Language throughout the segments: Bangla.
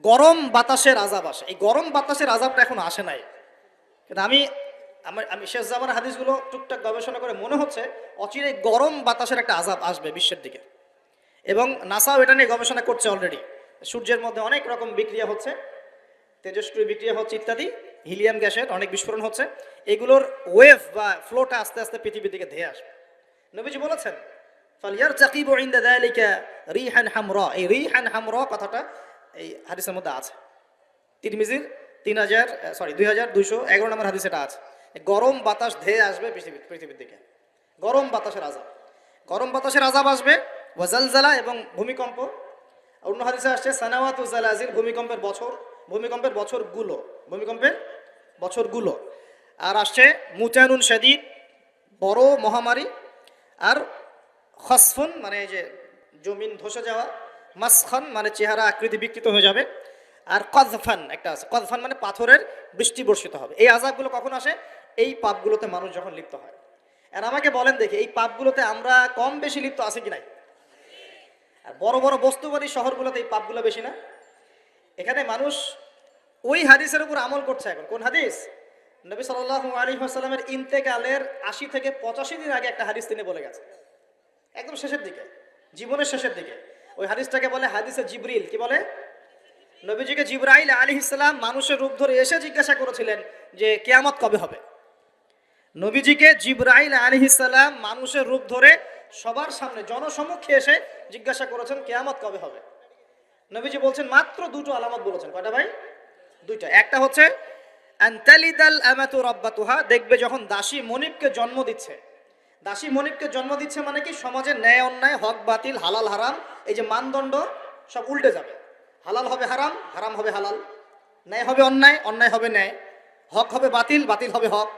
গরম বাতাসের আযাব আসে। এই গরম বাতাসের আযাবটা এখন আসে নাই, কিন্তু আমি শেষ জামানার হাদিসগুলো টুকটাক গবেষণা করে মনে হচ্ছে অচিরে গরম বাতাসের একটা আযাব আসবে বিশ্বের দিকে। এবং নাসাও এটা নিয়ে গবেষণা করছে অলরেডি। সূর্যের মধ্যে অনেক রকম বিক্রিয়া হচ্ছে, তেজস্ক্রিয় বিক্রিয়া হচ্ছে ইত্যাদি, হিলিয়াম গ্যাসের অনেক বিস্ফোরণ হচ্ছে। এগুলোর ওয়েভ বা ফ্লোটা আস্তে আস্তে পৃথিবীর দিকে ধেয়ে আসবে। নবীজি বলেছেন ফালইয়ারতাকিবু ইনদা যালিকা রিহান হামরা। এই রিহান হামরা কথাটা এই হাদিসের মধ্যে আছে। তিরমিজির 2211 নম্বর হাদিস এটা আছে। গরম বাতাস ধেয়ে আসবে পৃথিবীর দিকে, গরম বাতাসের আযাব। গরম বাতাসের আযাব আসবে, ওয়াজালজালা এবং ভূমিকম্প। অন্য হাদিসে আসছে সানাওয়াতু জালাজিল, ভূমিকম্পের বছরগুলো। আর আসছে মুতানুন শাদীদ, বড় মহামারী। আর খসফুন মানে এই যে জমিন ধসে যাওয়া, মাসখান মানে চেহারা আকৃতি বিকৃত হয়ে যাবে। আর কযফান একটা আছে, কযফান মানে পাথরের বৃষ্টি বর্ষিত হবে। এই আযাবগুলো কখন আসে? এই পাপগুলোতে মানুষ যখন লিপ্ত হয়। আর আমাকে বলেন দেখি, এই পাপগুলোতে আমরা কম বেশি লিপ্ত আছি কি নাই? আর বড় বড় বস্তুবাদী শহরগুলোতে এই পাপগুলো বেশি না? এখানে মানুষ ওই হাদিসের উপর আমল করছে। এখন কোন হাদিস? নবী সাল্লাল্লাহু আলাইহি ওয়াসাল্লামের ইন্তেকালের ৮০ থেকে ৮৫ দিন আগে একটা হাদিস তিনি বলে গেছে, একদম শেষের দিকে, জীবনের শেষের দিকে। ওই হাদিসটাকে বলে হাদিসে জিবরিল। কি বলে? নবীজিকে জিবরাইল আলাইহিস সালাম মানুষের রূপ ধরে এসে জিজ্ঞাসা করেছিলেন যে কিয়ামত কবে হবে। নবীজিকে জিবরাইল আলাইহিস সালাম মানুষের রূপ ধরে সবার সামনে জনসমক্ষে এসে জিজ্ঞাসা করেছেন কিয়ামত কবে হবে। নবীজি বলছেন মাত্র দুটো আলামত বলেছেন। কয়টা ভাই? দুইটা। একটা হচ্ছে আনতালিদাল আমাতু রাব্বাতুহা, দেখবে যখন দাসী মনিবকে জন্ম দিচ্ছে। দাসী মনিবকে জন্ম দিচ্ছে মানে কি? সমাজের ন্যায় অন্যায়, হক বাতিল, হালাল হারাম, এই যে মানদণ্ড সব উল্টে যাবে। হালাল হবে হারাম, হারাম হবে হালাল, ন্যায় হবে অন্যায়, অন্যায় হবে ন্যায়, হক হবে বাতিল, বাতিল হবে হক,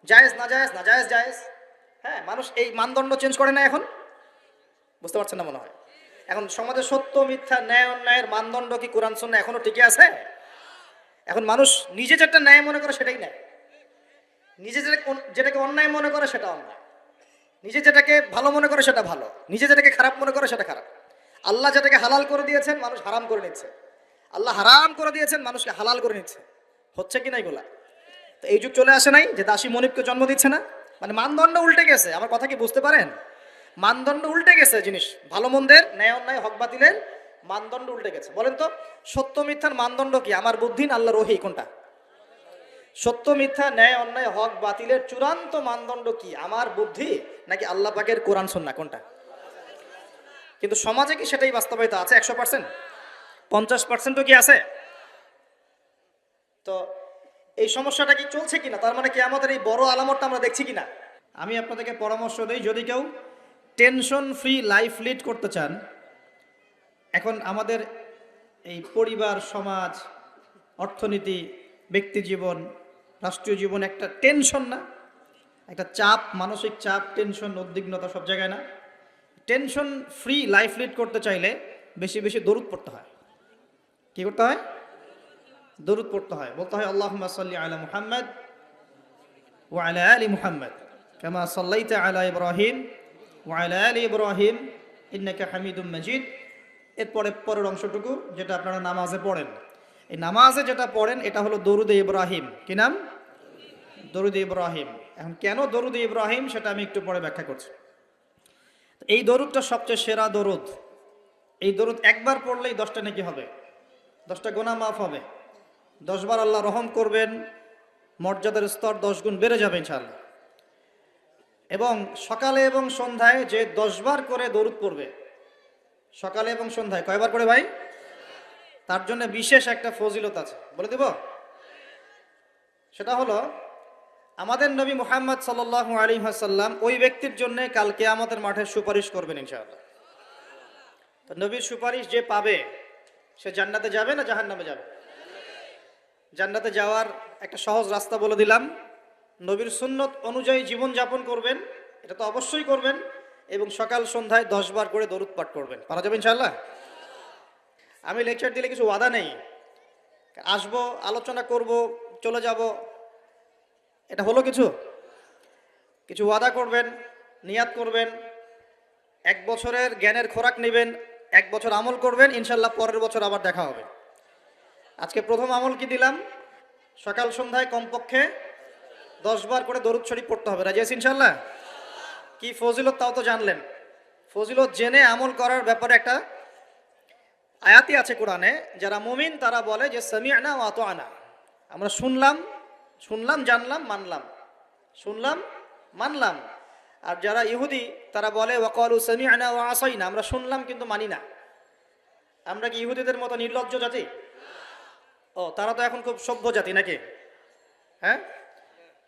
জায়েজ নাজায়েজ, নাজায়েজ জায়েজ। হ্যাঁ, মানুষ এই মানদণ্ড চেঞ্জ করে না এখন। বুঝতে পারছেন না মনে হয়? এখন সমাজে সত্য মিথ্যা, ন্যায় অন্যায়ের মানদণ্ড কি কোরআন সুন্নাহ এখনো টিকে আছে? এখন মানুষ নিজে যেটা ন্যায় মনে করে সেটাই ন্যায়, নিজে যেটাকে অন্যায় মনে করে সেটা অন্যায়, নিজে যেটাকে ভালো মনে করে সেটা ভালো, নিজে যেটাকে খারাপ মনে করে সেটা খারাপ। আল্লাহ যেটাকে হালাল করে দিয়েছেন মানুষ হারাম করে নিচ্ছে, আল্লাহ হারাম করে দিয়েছেন মানুষকে হালাল করে নিচ্ছে। হচ্ছে কি না এগুলা? তো এই যুগ চলে আসে নাই যে দাসী মনিবকে জন্ম দিচ্ছে না? মানে মানদণ্ড উল্টে গেছে। আমার কথা কি বুঝতে পারেন? মানদণ্ড উল্টে গেছে, জিনিস ভালো মন্দের, ন্যায় অন্যায়, হক বাতিলের মানদণ্ড উল্টে গেছে। বলেন তো সত্য মিথ্যার মানদণ্ড কি? আমার বুদ্ধি না আল্লাহর ওহী? কোনটা? সত্য মিথ্যা, ন্যায় অন্যায়, হক বাতিলের চূড়ান্ত মানদণ্ড কি? আমার বুদ্ধি নাকি আল্লাহ পাকের কোরআন সুন্নাহ? কোনটা? কিন্তু সমাজে কি সেটাই বাস্তবায়িত আছে 100%? 50%ও কি আছে? তো এই সমস্যাটা কি চলছে কিনা, তার মানে কি আমাদের এই বড় আলামতটা আমরা দেখছি কিনা? আমি আপনাদেরকে পরামর্শ দেই, যদি কেউ টেনশন ফ্রি লাইফ লিড করতে চান, এখন আমাদের এই পরিবার, সমাজ, অর্থনীতি, ব্যক্তি জীবন, রাষ্ট্রীয় জীবন একটা টেনশন না? একটা চাপ, মানসিক চাপ, টেনশন, উদ্বিগ্নতা সব জায়গায় না? টেনশন ফ্রি লাইফ লিড করতে চাইলে বেশি বেশি দরুদ পড়তে হয়। কি করতে হয়? দরুদ পড়তে হয়। বলতে হয় আল্লাহুম্মা সাল্লি আলা মুহাম্মাদ ওয়া আলা আলি মুহাম্মাদ কামা সাল্লাইতা আলা ইব্রাহিম ওয়া আলা আলি ইব্রাহিম ইন্নাকা হামিদুম মাজিদ। এরপরে পরের অংশটুকু যেটা আপনারা নামাজে পড়েন, এই নামাজে যেটা পড়েন এটা হলো দরুদে ইব্রাহিম। কি নাম? দরুদে ইব্রাহিম। এখন কেন দরুদে ইব্রাহিম সেটা আমি একটু পরে ব্যাখ্যা করছি। এই দরুদটা সবচেয়ে সেরা দরুদ। এই দরুদ একবার পড়লেই 10টা নেকি হবে, 10টা গুনাহ মাফ হবে, 10 বার আল্লাহ রহম করবেন, মর্যাদার স্তর 10 গুণ বেড়ে যাবে ইনশাআল্লাহ। এবং সকালে এবং সন্ধ্যায় যে 10 বার করে দরুদ পড়বে, সকালে এবং সন্ধ্যায় কয়বার করে ভাই? তার জন্য বিশেষ একটা ফজিলত আছে, বলে দেব। সেটা হলো আমাদের নবী মুহাম্মদ সাল্লাল্লাহু আলাইহি ওয়াসাল্লাম ওই ব্যক্তির জন্য কাল কিয়ামতের মাঠে সুপারিশ করবেন ইনশাআল্লাহ। তো নবীর সুপারিশ যে পাবে সে জান্নাতে যাবে না জাহান্নামে যাবে? জান্নাতে যাওয়ার একটা সহজ রাস্তা বলে দিলাম। নবীর সুন্নত অনুযায়ী জীবন যাপন করবেন, এটা তো অবশ্যই করবেন, এবং সকাল সন্ধ্যায় 10 বার করে দরুদ পাঠ করবেন। পারা যাবে ইনশাআল্লাহ? আমি লেকচার দিলে কিছু ওয়াদা নেই, আসবো, আলোচনা করব, চলে যাব, এটা হলো কিছু? কিছু ওয়াদা করবেন, নিয়াত করবেন, 1 বছরের জ্ঞানের খোরাক নেবেন, 1 বছর আমল করবেন, ইনশাআল্লাহ পরের বছর আবার দেখা হবে। আজকে প্রথম আমল কি দিলাম? সকাল সন্ধ্যায় কমপক্ষে 10 বার করে দরুদ শরীফ পড়তে হবে। রাজি আছি ইনশাআল্লাহ? কি ফজিলত তাও তো জানলেন। ফজিলত জেনে আমল করার ব্যাপারে একটা আয়াতই আছে কোরআনে, যারা মুমিন তারা বলে যে সামি'না ওয়া আতা'না, আমরা শুনলাম, জানলাম, মানলাম, শুনলাম, মানলাম। আর যারা ইহুদি তারা বলে ওয়াকালু সামি'না ওয়া আসাইনা, আমরা শুনলাম কিন্তু মানি না। আমরা কি ইহুদিদের মতো নির্লজ্জ জাতি? ও, তারা তো এখন খুব সভ্য জাতি নাকি? হ্যাঁ,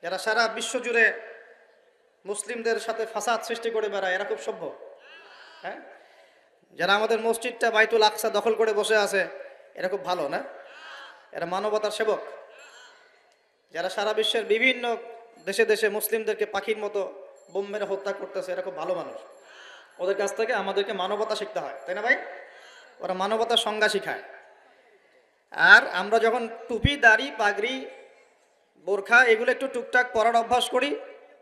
যারা সারা বিশ্ব জুড়ে মুসলিমদের সাথে ফাসাদ সৃষ্টি করে বেড়ায়, এরা খুব সভ্য। হ্যাঁ, যারা আমাদের মসজিদটা বাইতুল আকসা দখল করে বসে আছে, এরা খুব ভালো না? এরা মানবতার সেবক। যারা সারা বিশ্বের বিভিন্ন দেশে দেশে মুসলিমদেরকে পাখির মতো বোম মেরে হত্যা করতেছে, এরা খুব ভালো মানুষ। ওদের কাছ থেকে আমাদেরকে মানবতা শিখতে হয়, তাই না ভাই? ওরা মানবতার সংজ্ঞা শিখায়। আর আমরা যখন টুপি, দাড়ি, পাগড়ি, বোরখা এগুলো একটু টুকটাক পরার অভ্যাস করি,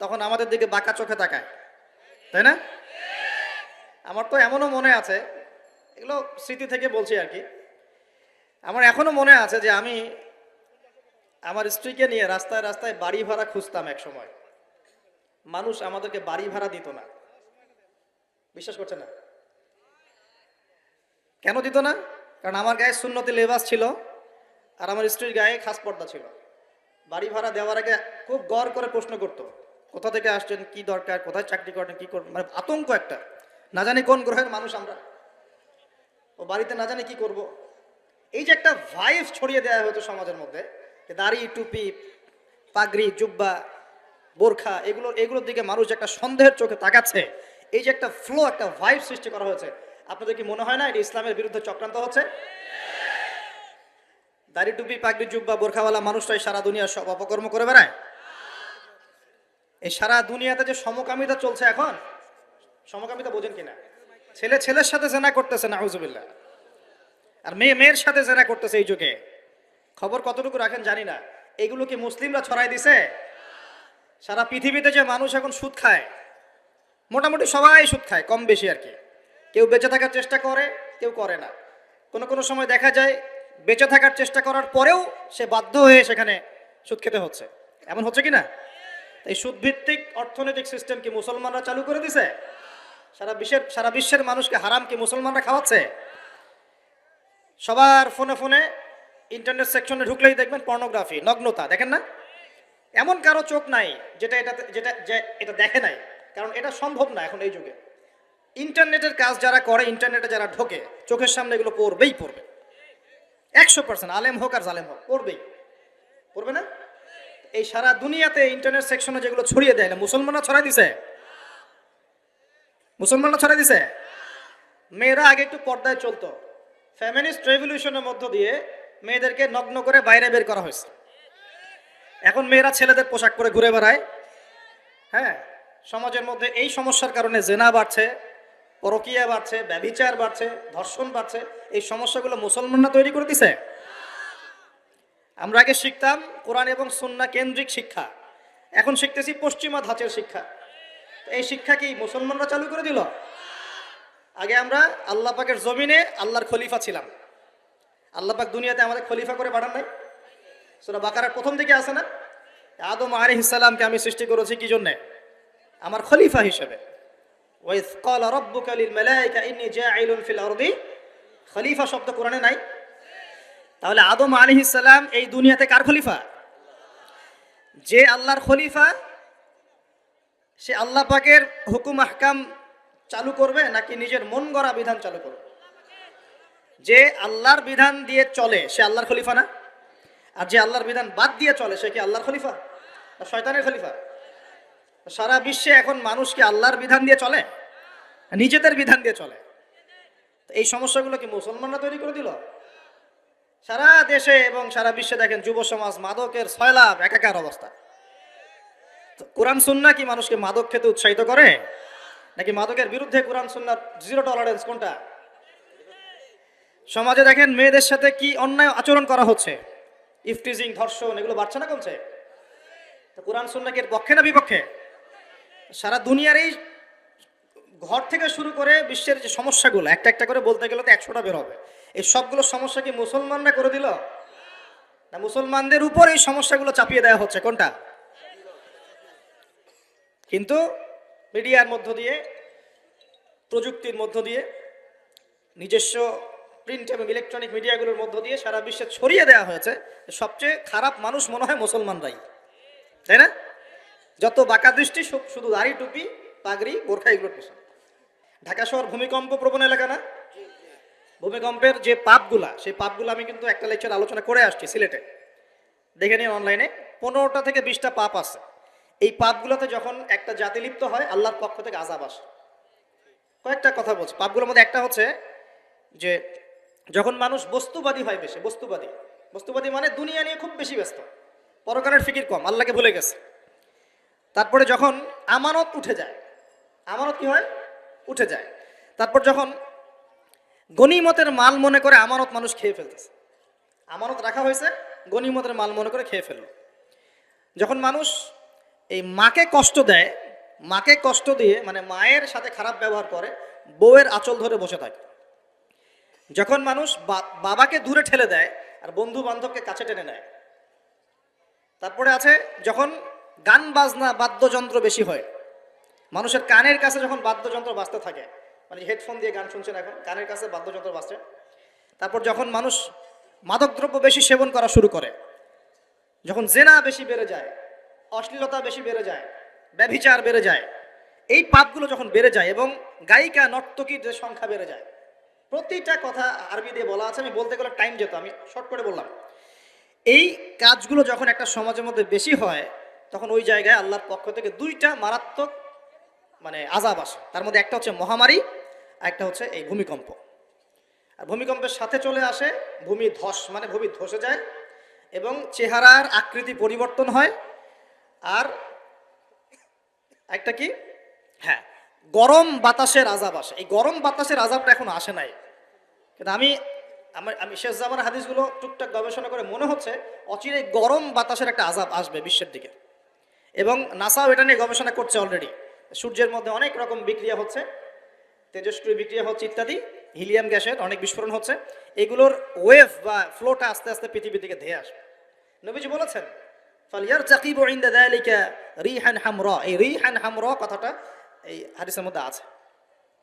তখন আমাদের দিকে বাঁকা চোখে তাকায়, তাই না? আমার তো এমনও মনে আছে, এগুলো স্মৃতি থেকে বলছি আর কি, আমার এখনো মনে আছে যে আমি আমার স্ত্রীকে নিয়ে রাস্তায় রাস্তায় বাড়ি ভাড়া খুঁজতাম এক সময়। মানুষ আমাদেরকে বাড়ি ভাড়া দিত না। বিশ্বাস করছে না? কেন দিত না? কারণ আমার গায়ে সুন্নতি লেবাস ছিল আর আমার স্ত্রীর গায়ে খাস পর্দা ছিল। বাড়ি ভাড়া দেওয়ার আগে খুব গড় করে প্রশ্ন করতো, কোথা থেকে আসছেন, কি দরকার, কোথায় চাকরি করেন, কি করবেন, মানে আতঙ্ক একটা। না জানি কোন গ্রহের মানুষ আমরা, ও বাড়িতে না জানি কি করব। এই যে একটা ভাইব ছড়িয়ে দেওয়া হতো সমাজের মধ্যে, দাড়ি, টুপি, পাগড়ি, জুব্বা, বোরখা, এগুলোর দিকে মানুষ একটা সন্দেহের চোখে তাকাচ্ছে, এই যে একটা ফ্লো, একটা ভাইব সৃষ্টি করা হয়েছে, আপনাদের কি মনে হয় না এটা ইসলামের বিরুদ্ধে চক্রান্ত হচ্ছে? দাড়ি, টুপি, পাগড়ি, জুব্বা, বোরখাওয়ালা মানুষটাই সারা দুনিয়া সব অপকর্ম করে বেড়ায়। এই সারা দুনিয়াতে যে সমকামিতা চলছে এখন, সমকামিতা বোঝেন কিনা? ছেলে ছেলের সাথে জেনা করতেছে, নাউজুবিল্লাহ, আর মেয়ে মেয়ের সাথে জেনা করতেছে এই যুগে। খবর কতটুকু রাখেন জানি না। এগুলো কি মুসলিমরা ছড়াই দিছে? সারা পৃথিবীতে যে মানুষ এখন সুদ খায়, মোটামুটি সবাই সুদ খায়, কম বেশি আর কি। কেউ বেঁচে থাকার চেষ্টা করে, কেউ করে না। কোনো কোনো সময় দেখা যায় বেঁচে থাকার চেষ্টা করার পরেও সে বাধ্য হয়ে সেখানে সুদ খেতে হচ্ছে। এমন হচ্ছে কি না? এই সুদভিত্তিক অর্থনৈতিক সিস্টেম কি মুসলমানরা চালু করে দিছে? সারা বিশ্বের মানুষকে হারাম কি মুসলমানরা খাওয়াচ্ছে? সবার ফোনে ফোনে ইন্টারনেট সেকশনে ঢুকলেই দেখবেন পর্নোগ্রাফি, নগ্নতা, দেখেন না? এমন কারো চোখ নাই এটা দেখে নাই, কারণ এটা সম্ভব না এখন এই যুগে। ইন্টারনেটের কাজ যারা করে, ইন্টারনেটে যারা ঢোকে, চোখের সামনে এগুলো পড়বে 100%, আলেম হোক আর জালেম হোক, পড়বে না? এই সারা দুনিয়াতে ইন্টারনেট সেকশনে যেগুলো ছড়িয়ে দেয় না, মুসলমানরা ছড়াই দিছে? মেয়েরা আগে একটু পর্দায় চলতো, ফেমিনিস্ট রেভলিউশনের মধ্য দিয়ে মেয়েদেরকে নগ্ন করে বাইরে বের করা হয়েছে। এখন মেয়েরা ছেলেদের পোশাক পরে ঘুরে বেড়ায়। হ্যাঁ, সমাজের মধ্যে এই সমস্যার কারণে জেনা বাড়ছে, পরকীয়া বাড়ছে, ব্যভিচার বাড়ছে, ধর্ষণ বাড়ছে। এই সমস্যাগুলো মুসলমানরা তৈরি করে দিছে। আমরা আগে শিখতাম কোরআন এবং সুন্নাহ কেন্দ্রিক শিক্ষা, এখন শিখতেছি পশ্চিমা ধাঁচের শিক্ষা। এই শিক্ষা কি মুসলমানরা চালু করে দিল? আগে আমরা আল্লাহ পাকের জমিনে আল্লাহর খলিফা ছিলাম। আল্লাহ পাক দুনিয়াতে আমাদের খলিফা করে পাঠান নাই? সূরা বাকারার প্রথম দিকে আছে না, আদম আলাইহিস সালামকে আমি সৃষ্টি করেছি কি জন্য? আমার খলিফা হিসেবে। ওয়াইজ ক্বালা রাব্বুকা লিল মালায়েকা ইন্নী জাঈলুন ফিল আরদি খলিফা শব্দ কোরআনে নাই? তাহলে আদম আলাইহিস সালাম এই দুনিয়াতে কার খলিফা? যে আল্লাহর খলিফা, সে আল্লাহ পাকের হুকুম আহকাম চালু করবে নাকি নিজের মন গড়া বিধান চালু করবে? যে আল্লাহর বিধান দিয়ে চলে সে আল্লাহর খলিফা না? আর যে আল্লাহর বিধান বাদ দিয়ে চলে সে কি আল্লাহর খলিফা না শয়তানের খলিফা? সারা বিশ্বে এখন মানুষ কি আল্লাহর বিধান দিয়ে চলে, নিজেদের বিধান দিয়ে চলে? এই সমস্যাগুলো কি মুসলমানরা তৈরি করে দিল? সারা দেশে এবং সারা বিশ্বে দেখেন যুব সমাজ মাদকের সয়লাভ, একাকার অবস্থা। কোরআন সুন্নাহ কি মানুষকে মাদক খেতে উৎসাহিত করে নাকি মাদকের বিরুদ্ধে কোরআন সুন্নাহর জিরো টলারেন্স কোনটা? সমাজে দেখেন মেয়েদের সাথে কি অন্যায় আচরণ করা হচ্ছে, ইফটিজিং, ধর্ষণ, এগুলো বাড়ছে না কমছে? কোরআন সুন্নাহ কি এর পক্ষে না বিপক্ষে? সারা দুনিয়ার এই ঘর থেকে শুরু করে বিশ্বের যে সমস্যাগুলো একটা একটা করে বলতে গেলে তো 100টা বের হবে। এই সবগুলো সমস্যা কি মুসলমানরা করে দিল? না মুসলমানদের উপর এই সমস্যাগুলো চাপিয়ে দেওয়া হচ্ছে কোনটা? কিন্তু মিডিয়ার মধ্য দিয়ে, প্রযুক্তির মধ্য দিয়ে, নিজস্ব প্রিন্ট এবং ইলেকট্রনিক মিডিয়াগুলোর মধ্য দিয়ে সারা বিশ্বে ছড়িয়ে দেওয়া হয়েছে সবচেয়ে খারাপ মানুষ মনে হয় মুসলমানরাই, তাই না? যত বাঁকা দৃষ্টি শুধু দাড়ি, টুপি, পাগড়ি, বোরখা, এগুলোর পেছনে। ঢাকা শহর ভূমিকম্প প্রবণ এলাকা না? ভূমিকম্পের যে পাপগুলা, সেই পাপগুলো আমি কিন্তু একটা লেকচার আলোচনা করে আসছি সিলেটে, দেখে নিন অনলাইনে। 15টা থেকে 20টা পাপ আছে। এই পাপগুলোতে যখন একটা জাতি লিপ্ত হয়, আল্লাহর পক্ষ থেকে আযাব আসে। কয়েকটা কথা বলছি। পাপগুলোর মধ্যে একটা হচ্ছে যে যখন মানুষ বস্তুবাদী হয়, বেশি বস্তুবাদী মানে দুনিয়া নিয়ে খুব বেশি ব্যস্ত, পরকালের ফিকির কম, আল্লাহকে ভুলে গেছে। তারপরে যখন আমানত উঠে যায়, আমানত কি হয়? উঠে যায়। তারপর যখন গনিমতের মাল মনে করে আমানত মানুষ খেয়ে ফেলতেছে, আমানত রাখা হয়েছে, গনিমতের মাল মনে করে খেয়ে ফেলল। যখন মানুষ এই মাকে কষ্ট দেয়, মাকে কষ্ট দিয়ে মানে মায়ের সাথে খারাপ ব্যবহার করে, বউয়ের আঁচল ধরে বসে থাকে। যখন মানুষ বাবাকে দূরে ঠেলে দেয় আর বন্ধু বান্ধবকে কাছে টেনে নেয়। তারপরে আছে যখন গান বাজনা বাদ্যযন্ত্র বেশি হয়, মানুষের কানের কাছে যখন বাদ্যযন্ত্র বাজতে থাকে, মানে হেডফোন দিয়ে গান শুনছেন, এখন কানের কাছে বাদ্যযন্ত্র বাজছে। তারপর যখন মানুষ মাদকদ্রব্য বেশি সেবন করা শুরু করে, যখন জেনা বেশি বেড়ে যায়, অশ্লীলতা বেশি বেড়ে যায়, ব্যভিচার বেড়ে যায়, এই পাপগুলো যখন বেড়ে যায় এবং গায়িকা নর্তকীর যে সংখ্যা বেড়ে যায়, প্রতিটা কথা আরবি দিয়ে বলা আছে, আমি বলতে গেলে টাইম যেত, আমি শর্ট করে বললাম। এই কাজগুলো যখন একটা সমাজের মধ্যে বেশি হয়, তখন ওই জায়গায় আল্লাহর পক্ষ থেকে 2টা মারাত্মক মানে আযাব আসে। তার মধ্যে একটা হচ্ছে মহামারী, আর একটা হচ্ছে এই ভূমিকম্প। আর ভূমিকম্পের সাথে চলে আসে ভূমি ধস, মানে ভূমি ধসে যায় এবং চেহারার আকৃতি পরিবর্তন হয়। আর একটা কি, হ্যাঁ, গরম বাতাসের আযাব আসে। এই গরম বাতাসের আযাবটা এখন আসে নাই, কিন্তু আমি শেষ জামানার হাদিসগুলো টুকটাক গবেষণা করে মনে হচ্ছে অচিরে গরম বাতাসের একটা আযাব আসবে বিশ্বের দিকে। এবং নাসাও এটা নিয়ে গবেষণা করছে অলরেডি। সূর্যের মধ্যে অনেক রকম বিক্রিয়া হচ্ছে, তেজস্ক্রিয় বিক্রিয়া হচ্ছে ইত্যাদি, হিলিয়াম গ্যাসের অনেক বিস্ফোরণ হচ্ছে। এগুলোর ওয়েভ বা ফ্লোটা আস্তে আস্তে পৃথিবীর দিকে ধেয়ে আসবে। নবীজি বলেছেন ফালইয়ারতাকিবু ইনদা যালিকা রিহান হামরা। এই রিহান হামরা কথাটা এই হাদিসের মধ্যে আছে।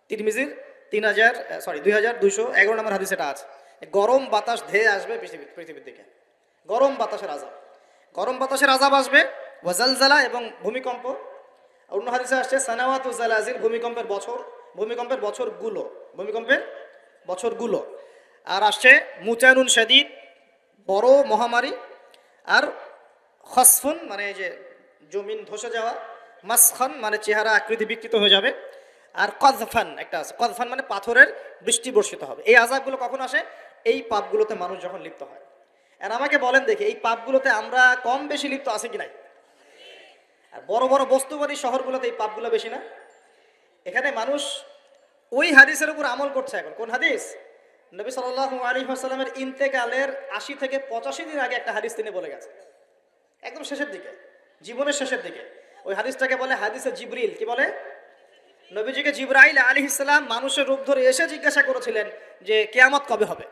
তিরমিজির 2211 নম্বর হাদিস এটা আছে। গরম বাতাস ধেয়ে আসবে পৃথিবীর দিকে, গরম বাতাসের আযাব, গরম বাতাসের আযাব আসবে। ওয়াজালজালা এবং ভূমিকম্প। অন্য হাদিসে আসছে সানাওয়াতু জালাজিল, ভূমিকম্পের বছরগুলো। আর আসছে মুতানুন শাদীদ, বড় মহামারী। আর খসফুন মানে যে জমিন ধসে যাওয়া, মাসখান মানে চেহারা আকৃতি বিকৃত হয়ে যাবে। আর কযফান একটা আছে, কযফান মানে পাথরের বৃষ্টি বর্ষিত হবে। এই আযাবগুলো কখন আসে? এই পাপগুলোতে মানুষ যখন লিপ্ত হয়। আর আমাকে বলেন দেখি, এই পাপগুলোতে আমরা কম বেশি লিপ্ত আছে কি নাই? আর বড় বড় বস্তুবাদী শহরগুলোতে এই পাপগুলো বেশি না? এখানে মানুষ ওই হাদিসের উপর আমল করছে। এখন কোন হাদিস? নবী সাল্লাল্লাহু আলাইহি ওয়াসাল্লামের ইন্তেকালের 80 থেকে 85 দিন আগে একটা হাদিস তিনি বলে গেছে, একদম শেষের দিকে, জীবনের শেষের দিকে। ওই হাদিসটাকে বলে হাদিসে জিবরিল। কি বলে? নবীজিকে জিবরাইল আলাইহিস সালাম মানুষের রূপ ধরে এসে জিজ্ঞাসা করেছিলেন যে কিয়ামত কবে হবে।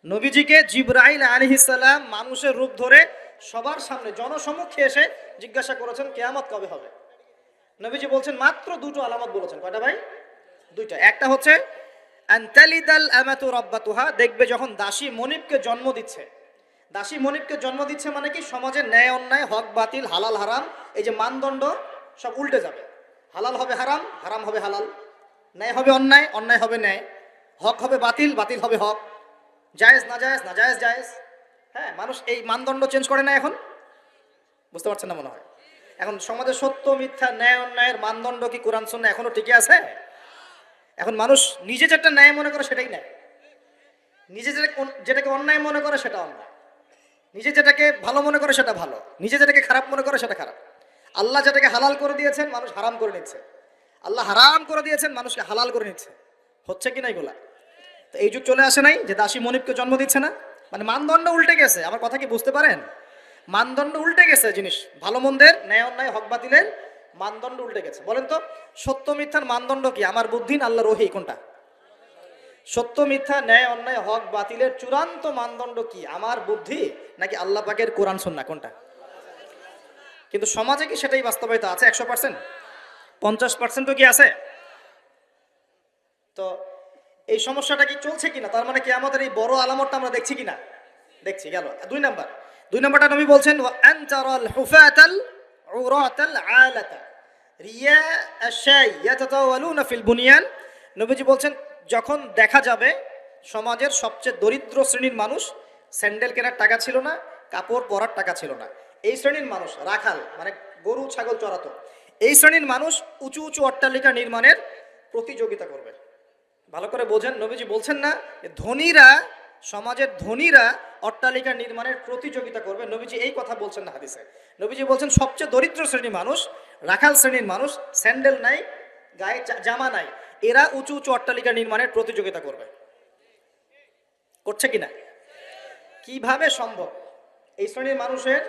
নবীজিকে জিবরাইল আলাইহিস সালাম মানুষের রূপ ধরে সবার সামনে জনসমক্ষে এসে জিজ্ঞাসা করেছেন কিয়ামত কবে হবে। নবীজি বলছেন মাত্র 2টো আলামত বলেছেন। কয়টা ভাই? 2টা। একটা হচ্ছে আনতালিদাল আমাতু রাব্বাতুহা, দেখবে যখন দাসী মনিবকে জন্ম দিচ্ছে। দাসী মনিবকে জন্ম দিচ্ছে মানে কি? সমাজের ন্যায় অন্যায়, হক বাতিল, হালাল হারাম, এই যে মানদণ্ড সব উল্টে যাবে। হালাল হবে হারাম, হারাম হবে হালাল, ন্যায় হবে অন্যায়, অন্যায় হবে ন্যায়, হক হবে বাতিল, বাতিল হবে হক, জায়েজ না জায়েজ, না জায়েজ জায়েজ। হ্যাঁ, মানুষ এই মানদণ্ড চেঞ্জ করে না এখন। বুঝতে পারছেন না মনে হয়? এখন সমাজে সত্য মিথ্যা, ন্যায় অন্যায়ের মানদণ্ড কি কোরআন সুন্নাহ এখনো টিকে আছে? এখন মানুষ নিজে যেটা ন্যায় মনে করে সেটাই ন্যায়, নিজে যেটাকে অন্যায় মনে করে সেটা অন্যায়, নিজে যেটাকে ভালো মনে করে সেটা ভালো, নিজে যেটাকে খারাপ মনে করে সেটা খারাপ। আল্লাহ যেটাকে হালাল করে দিয়েছেন মানুষ হারাম করে নিচ্ছে, আল্লাহ হারাম করে দিয়েছেন মানুষকে হালাল করে নিচ্ছে। হচ্ছে কি না এগুলা? তো এই যুগ চলে আসে নাই যে দাসী মনিবকে জন্ম দিচ্ছে না? মানে মানদণ্ড উল্টে গেছে। আমার কথা কি বুঝতে পারেন? মানদণ্ড উল্টে গেছে, জিনিস ভালো মন্দের, ন্যায় অন্যায়, হক বাতিলের মানদণ্ড উল্টে গেছে। বলেন তো সত্য মিথ্যার মানদণ্ড কি? আমার বুদ্ধি না আল্লাহর ওহী? কোনটা? সত্য মিথ্যা, ন্যায় অন্যায়, হক বাতিলের চূড়ান্ত মানদণ্ড কি? আমার বুদ্ধি নাকি আল্লাহ পাকের কোরআন সুন্নাহ, কোনটা? কিন্তু সমাজে কি সেটাই বাস্তবায়িত আছে 100%? 50%ও কি আছে? তো এই সমস্যাটা কি চলছে কিনা, তার মানে কি আমাদের এই বড় আলামতটা আমরা দেখছি কিনা? দেখছি। গেল 2 নাম্বার। 2 নাম্বারটা নবী বলছেন ওয়া আনতারাল হুফাতাল উরাতাল আলাতা রিয়া আশাই ইয়াতাতাওয়ালুনা ফিল বুনিয়ান। নবীজি বলছেন যখন দেখা যাবে সমাজের সবচেয়ে দরিদ্র শ্রেণীর মানুষ, স্যান্ডেল কেনার টাকা ছিল না, কাপড় পরার টাকা ছিল না, এই শ্রেণীর মানুষ রাখাল মানে গরু ছাগল চড়াতো, এই শ্রেণীর মানুষ উঁচু উঁচু অট্টালিকা নির্মাণের প্রতিযোগিতা করবে। ভালো করে বোঝেন, নবীজি বলছেন না ধনীরা, সমাজের ধনীরা অট্টালিকা নির্মাণের প্রতিযোগিতা করবে, নবীজি এই কথা বলছেন না হাদিসে। নবীজি বলছেন সবচেয়ে দরিদ্র শ্রেণীর মানুষ, রাখাল শ্রেণীর মানুষ, স্যান্ডেল নাই, গায়ে জামা নাই, এরা উঁচু উঁচু অট্টালিকা নির্মাণের প্রতিযোগিতা করবে। করছে কিনা? কিভাবে সম্ভব? এই শ্রেণীর মানুষের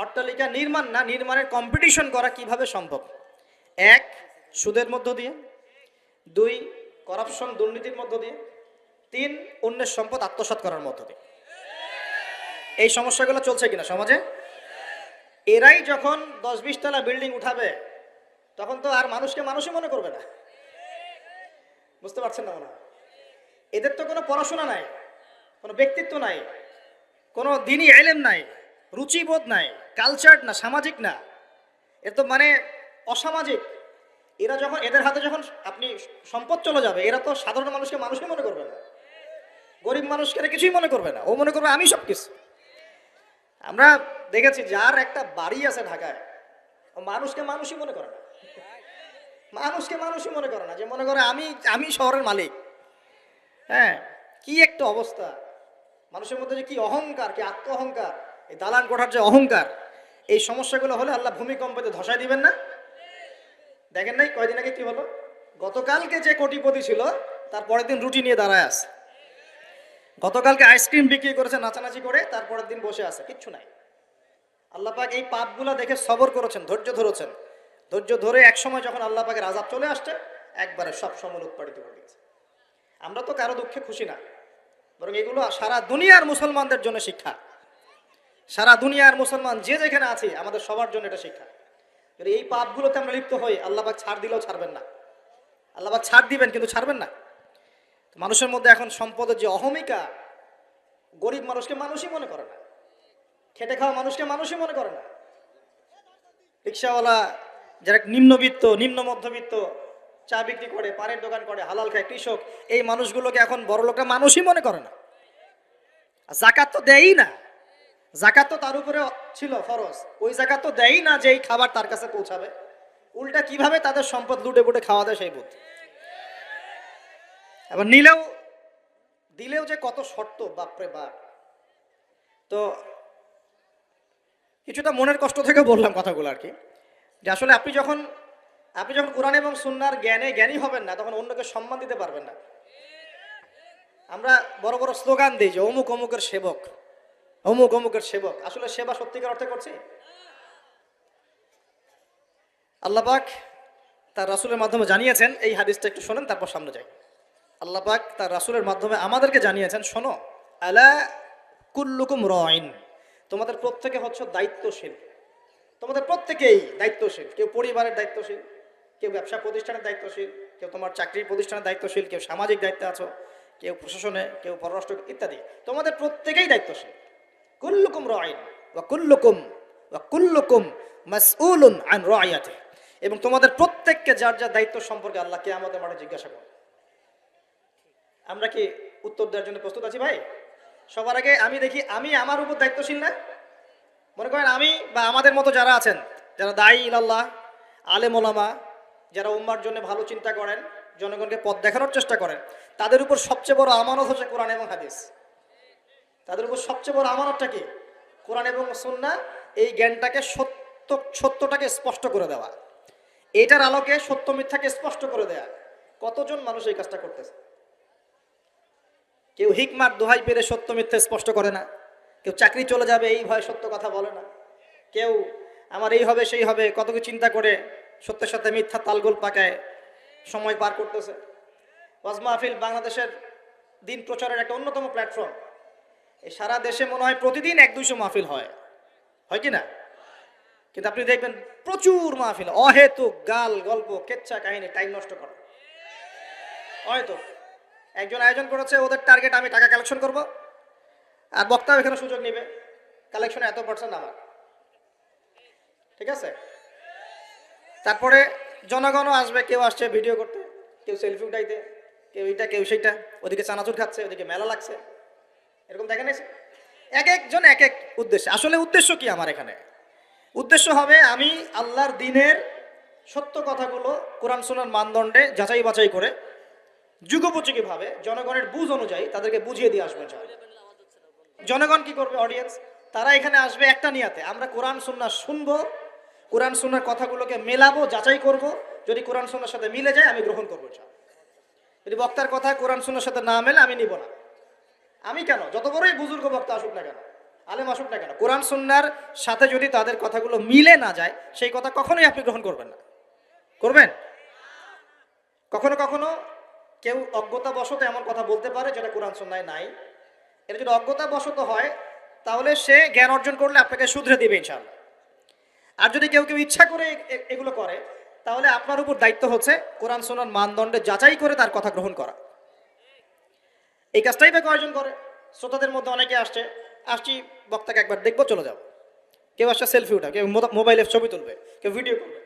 অট্টালিকা নির্মাণ না, নির্মাণের কম্পিটিশন করা কিভাবে সম্ভব? 1, সুদের মধ্য দিয়ে; 2, করাপশন দুর্নীতির মধ্য দিয়ে; 3, অন্যের সম্পদ আত্মসাৎ করার মধ্য দিয়ে। এই সমস্যাগুলো চলছে কিনা সমাজে? এরাই যখন 10-20 তলা বিল্ডিং উঠাবে তখন তো আর মানুষকে মানুষই মনে করবে না। বুঝতে পারছেন না মনে হয়? এদের তো কোনো পড়াশোনা নাই, কোনো ব্যক্তিত্ব নাই, কোনো দিনই ইলম নাই, রুচিবোধ নাই, কালচার না, সামাজিক না, এর তো মানে অসামাজিক। এরা যখন, এদের হাতে যখন আপনি সম্পদ চলে যাবে, এরা তো সাধারণ মানুষকে মানুষই মনে করবে না, গরিব মানুষকে এরা কিছুই মনে করবে না, ও মনে করবে আমি সব কিছু। আমরা দেখেছি যার একটা বাড়ি আছে ঢাকায়, ও মানুষকে মানুষই মনে করে না, মানুষকে মানুষই মনে করে না, যে মনে করে আমি আমি শহরের মালিক। হ্যাঁ, কি একটা অবস্থা মানুষের মধ্যে, যে কি অহংকার, কি আত্ম অহংকার, এই দালান কোঠার যে অহংকার, এই সমস্যাগুলো হলে আল্লাহ ভূমিকম্পতে ধসায় দিবেন না? দেখেন নাই কয়দিন আগে কি হলো? গতকালকে যে কোটিপতি ছিল তার পরের দিন রুটি নিয়ে দাঁড়ায় আছে, গতকালকে আইসক্রিম বিক্রি করেছে নাচানাচি করে, তারপরের দিন বসে আছে, কিচ্ছু নাই। আল্লাহ পাক এই পাপগুলা দেখে সবর করেছেন, ধৈর্য ধরেছেন, ধৈর্য ধরে এক সময় যখন আল্লাহ পাকের আযাব চলে আসছে, একবারে সব সমল উৎপাদিত হয়ে গেছে। আমরা তো কারো দুঃখে খুশি না, বরং এগুলো সারা দুনিয়ার মুসলমানদের জন্য শিক্ষা। সারা দুনিয়ার মুসলমান যে যেখানে আছি আমাদের সবার জন্য এটা শিক্ষা। যদি এই পাপগুলোতে আমরা লিপ্ত হই, আল্লাহ পাক ছাড় দিলেও ছাড়বেন না, আল্লাহ পাক ছাড় দিবেন কিন্তু ছাড়বেন না। মানুষের মধ্যে এখন সম্পদের যে অহমিকা, গরিব মানুষকে মানুষই মনে করে না, খেটে খাওয়া মানুষকে মানুষই মনে করে না, রিক্সাওয়ালা যারা নিম্নবিত্ত, নিম্ন মধ্যবিত্ত, চা বিক্রি করে, পানের দোকান করে, হালাল খায়, কৃষক, এই মানুষগুলোকে এখন বড় লোকরা মানুষই মনে করে না। জাকাত তো দেয়ই না, জাকাত তো তার উপরে ছিল ফরজ, ওই জাকাত তো দেয়ই না যে এই খাবার তার কাছে পৌঁছাবে, উল্টা কিভাবে তাদের সম্পদ লুটে পুটে খাওয়া দেয় সেই বুদ্ধি। আবার দিলেও যে কত শর্ত, বাপরে বাপ। তো কিছুটা মনের কষ্ট থেকে বললাম কথাগুলো আর কি, যে আসলে আপনি যখন কোরআন এবং সুন্নাহর জ্ঞানী হবেন না, তখন অন্যকে সম্মান দিতে পারবেন না। আমরা বড় বড় স্লোগান দিই যে অমুক অমুকের সেবক, অমুক অমুকের সেবক, আসলে সেবা সত্যিকার অর্থে করছি? আল্লাহ পাক তার রাসূলের মাধ্যমে জানিয়েছেন, এই হাদিসটা একটু শোনেন তারপর সামনে যাই। আল্লাহ পাক তার রাসূলের মাধ্যমে আমাদেরকে জানিয়েছেন, শোনো, আলা কুল্লুকুম রাইন, তোমাদের প্রত্যেকে হচ্ছে দায়িত্বশীল, তোমাদের প্রত্যেকেই দায়িত্বশীল। কেউ পরিবারের দায়িত্বশীল, কেউ ব্যবসা প্রতিষ্ঠানের দায়িত্বশীল, কেউ তোমার চাকরির প্রতিষ্ঠানের দায়িত্বশীল, কেউ সামাজিক দায়িত্বে আছো, কেউ প্রশাসনে, কেউ পররাষ্ট্র ইত্যাদি। তোমাদের প্রত্যেকেই দায়িত্বশীল। কুল্লুকুম রাইন ওয়া কুল্লুকুম মাসউলুন আন রাইয়াতিহি, এবং তোমাদের প্রত্যেককে যার যার দায়িত্ব সম্পর্কে আল্লাহ কিয়ামতের মাঠে জিজ্ঞাসা করবে। আমরা কি উত্তর দেওয়ার জন্য প্রস্তুত আছি ভাই? সবার আগে আমি দেখি, আমি আমার উপর দায়িত্বশীল না? মনে করেন আমি বা আমাদের মতো যারা আছেন, যারা দায়ী ইলাল্লাহ, আলেম ওলামা, যারা উম্মার জন্য ভালো চিন্তা করেন, জনগণকে পথ দেখানোর চেষ্টা করেন, তাদের উপর সবচেয়ে বড় আমানত হচ্ছে কোরআন এবং হাদিস। তাদের উপর সবচেয়ে বড় আমানতটা কি? কোরআন এবং সুন্নাহ, এই জ্ঞানটাকে সত্যটাকে স্পষ্ট করে দেওয়া, এটার আলোকে সত্য মিথ্যাকে স্পষ্ট করে দেয়া। কতজন মানুষ এই কাজটা করতেছে? কেউ হিকমার দোহাই পেরে সত্য মিথ্যা স্পষ্ট করে না, কেউ চাকরি চলে যাবে এই ভয় সত্য কথা বলে না, কেউ আমার এই হবে সেই হবে কত কিছু চিন্তা করে সত্যের সাথে মিথ্যা তালগোল পাকায় সময় পার করতেছে। ওয়াজ মাহফিল বাংলাদেশের দিন প্রচারের একটা অন্যতম প্ল্যাটফর্ম। এই সারা দেশে মনে হয় প্রতিদিন 100-200 মাহফিল হয়, হয় কি না? কিন্তু আপনি দেখবেন প্রচুর মাহফিল, অহেতুক গাল গল্প কেচ্ছা কাহিনী, টাইম নষ্ট করা। হয়তো একজন আয়োজন করেছে, ওদের টার্গেট আমি টাকা কালেকশন করব, আর বক্তাও এখানে সুযোগ নেবে, কালেকশনে এত % আমার, ঠিক আছে? তারপরে জনগণও আসবে, কেউ আসছে ভিডিও করতে, কেউ সেলফি উঠাইতে, কেউ এটা কেউ সেইটা, ওদিকে চানাচুর খাচ্ছে, ওদিকে মেলা লাগছে, এরকম দেখেন। এক একজন এক এক উদ্দেশ্য। আসলে উদ্দেশ্য কি আমার এখানে? উদ্দেশ্য হবে আমি আল্লাহর দ্বীনের সত্য কথাগুলো কোরআন সুন্নাহর মানদণ্ডে যাচাই বাছাই করে যুগোপযোগীভাবে জনগণের বুঝ অনুযায়ী তাদেরকে বুঝিয়ে দিয়ে আসবেন। জনগণ কি করবে? অডিয়েন্স, তারা এখানে আসবে একটা নিয়াতে, আমরা কোরআন সুন্নাহ শুনবো, কোরআন সুন্নাহর কথাগুলোকে মেলাবো, যাচাই করব, যদি কোরআন সুন্নাহর সাথে মিলে যায় আমি গ্রহণ করবো। যদি বক্তার কথা কোরআন সুন্নাহর সাথে না মেলে আমি নিব না। আমি কেন, যত বড়ই বুজুর্গ বক্তা আসুক না কেন, আলেম আসুক না কেন, কোরআন সুন্নাহর সাথে যদি তাদের কথাগুলো মিলে না যায় সেই কথা কখনোই আপনি গ্রহণ করবেন না। করবেন? কখনো কখনো কেউ অজ্ঞতাবশত এমন কথা বলতে পারে যেটা কোরআন সুন্নাহয় নাই। এটা যদি অজ্ঞতাবশত হয় তাহলে সে জ্ঞান অর্জন করলে আপনাকে শুধরে দিবে ইনশাআল্লাহ। আর যদি কেউ কেউ ইচ্ছা করে এগুলো করে তাহলে আপনার উপর দায়িত্ব হচ্ছে কোরআন সুন্নাহর মানদণ্ডে যাচাই করে তার কথা গ্রহণ করা। এই কাজটাই বা কয়জন করে? শ্রোতাদের মধ্যে অনেকে আসছি বক্তাকে একবার দেখবো চলে যাব, কেউ আসছে সেলফি উঠা, কেউ মোবাইলে ছবি তুলবে, কেউ ভিডিও করবে।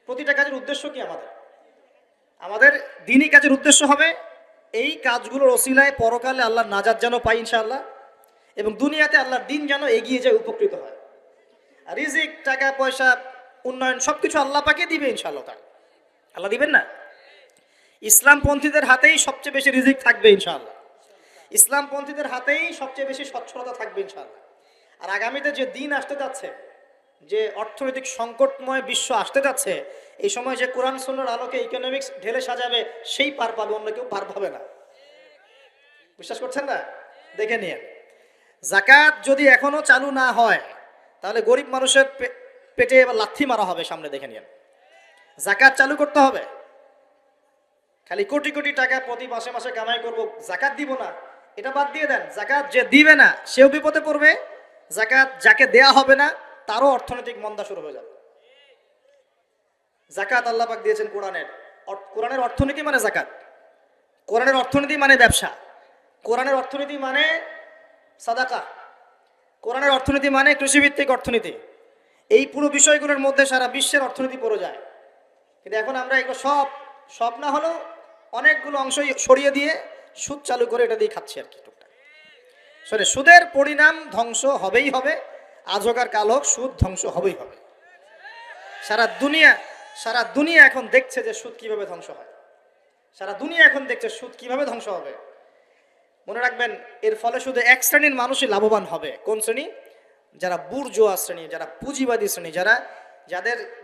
প্রতিটা কাজের উদ্দেশ্য কি? আমাদের দ্বীনি কাজের উদ্দেশ্য হবে এই কাজগুলোর ওসিলায় পরকালে আল্লাহর নাজাত যেন পাই ইনশাআল্লাহ, এবং দুনিয়াতে আল্লাহর দ্বীন যেন এগিয়ে যায়, উপকৃত হয়। আর রিজিক, টাকা পয়সা, উন্নয়ন সবকিছু আল্লাহ পাকে দিবে ইনশাআল্লাহ। তাই আল্লাহ দিবেন না? ইসলামপন্থীদের হাতেই সবচেয়ে বেশি রিজিক থাকবে ইনশাআল্লাহ, ইসলামপন্থীদের হাতেই সবচেয়ে বেশি সচ্ছলতা থাকবে ইনশাআল্লাহ। আর আগামীতে যে দিন আসতে যাচ্ছে, যে অর্থনৈতিক সংকটময় বিশ্ব আসতে যাচ্ছে, এই সময় যে কোরআন সুন্নাহর আলোকে ইকোনমিক্স ঢেলে সাজাবে সেই পার পাবে, অন্য কেউ পার পাবে না। বিশ্বাস করছেন না? দেখে নিয়ে, যাকাত যদি এখনো চালু না হয় তাহলে গরিব মানুষের পেটে এবার লাথি মারা হবে সামনে, দেখে নিন। যাকাত চালু করতে হবে। খালি কোটি কোটি টাকা প্রতি মাসে মাসে কামাই করব, যাকাত দিব না, এটা বাদ দিয়ে দেন। যাকাত যে দিবে না সেও বিপদে পড়বে, যাকাত যাকে দেয়া হবে না তারও অর্থনৈতিক মন্দা শুরু হয়ে যাবে। যাকাত আল্লাহ পাক দিয়েছেন কোরআনের অর্থনীতি মানে যাকাত, কোরআনের অর্থনীতি মানে ব্যবসা, কোরআনের অর্থনীতি মানে সাদাকা, কোরআনের অর্থনীতি মানে কৃষিভিত্তিক অর্থনীতি। এই পুরো বিষয়গুলোর মধ্যে সারা বিশ্বের অর্থনীতি পড়ে যায়। কিন্তু এখন আমরা এগুলো সব না হলেও অনেকগুলো অংশ সরিয়ে দিয়ে সুদ চালু করে এটা দিয়ে খাচ্ছি আর কি, টুকটাক। সুদের পরিণাম ধ্বংস হবেই হবে, আজ হোক আর কাল হোক সুদ ধ্বংস হবেই হবে। সারা দুনিয়া এখন দেখছে যে সুদ কিভাবে ধ্বংস হয়, সারা দুনিয়া এখন দেখছে সুদ কিভাবে ধ্বংস হবে। মনে রাখবেন, এর ফলে শুধু এক শ্রেণীর মানুষই লাভবান হবে। কোন শ্রেণী? যারা বুর্জোয়া শ্রেণী, যারা পুঁজিবাদী শ্রেণী,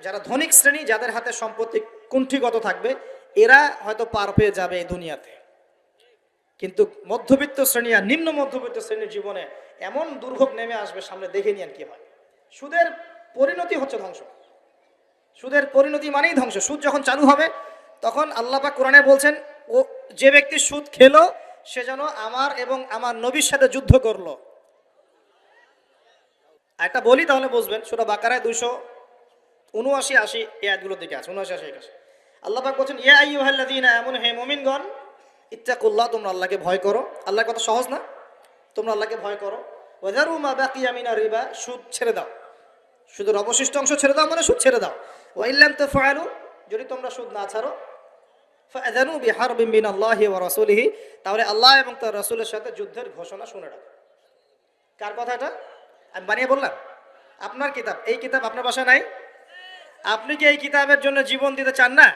যারা ধনিক শ্রেণী, যাদের হাতে সম্পত্তি কুণ্ঠিগত থাকবে, এরা হয়তো পার পেয়ে যাবে এই দুনিয়াতে। কিন্তু মধ্যবিত্ত শ্রেণী আর নিম্ন মধ্যবিত্ত শ্রেণীর জীবনে এমন দুর্ভোগ নেমে আসবে সামনে, দেখে নিন কি হয়। সুদের পরিণতি হচ্ছে ধ্বংস, সুদের পরিণতি মানেই ধ্বংস। সুদ যখন চালু হবে তখন আল্লাহ পাক কোরআনে বলছেন, ও যে ব্যক্তি সুদ খেলো সে যেন আমার এবং আমার নবীর সাথে যুদ্ধ করলো। একটা বলি তাহলে বুঝবেন, সূরা বাকারায় 279-80 এই আয়াতগুলোর দিকে আছে, 79-81। আল্লাহ পাক বলছেন, ইয়া আইয়ুহাল্লাযীনা আমানু, হে মুমিনগণ, ইত্তাকুল্লাহ, তোমরা আল্লাহকে ভয় করো। আল্লাহর কথা সহজ না? তোমরা আল্লাহকে ভয় করো। ওয়াযারু মা বাকিয়া মিনার রিবা, সুদ ছেড়ে দাও, সুদের অবশিষ্ট অংশ ছেড়ে দাও, মানে সুদ ছেড়ে দাও। ওয়া ইল্লাম তাফআলু, যদি তোমরা সুদ না ছাড়ো, ফাআযানু বিহারবিন মিনাল্লাহি ওয়া রাসূলিহি, তাহলে আল্লাহ এবং তার রাসূলের সাথে যুদ্ধের ঘোষণা শুনে রাখো। কার কথা এটা? আমি বানিয়ে বললাম? আপনার কিতাব, এই কিতাব আপনার বাসায় নাই? আপনি কি এই কিতাবের জন্য জীবন দিতে চান না?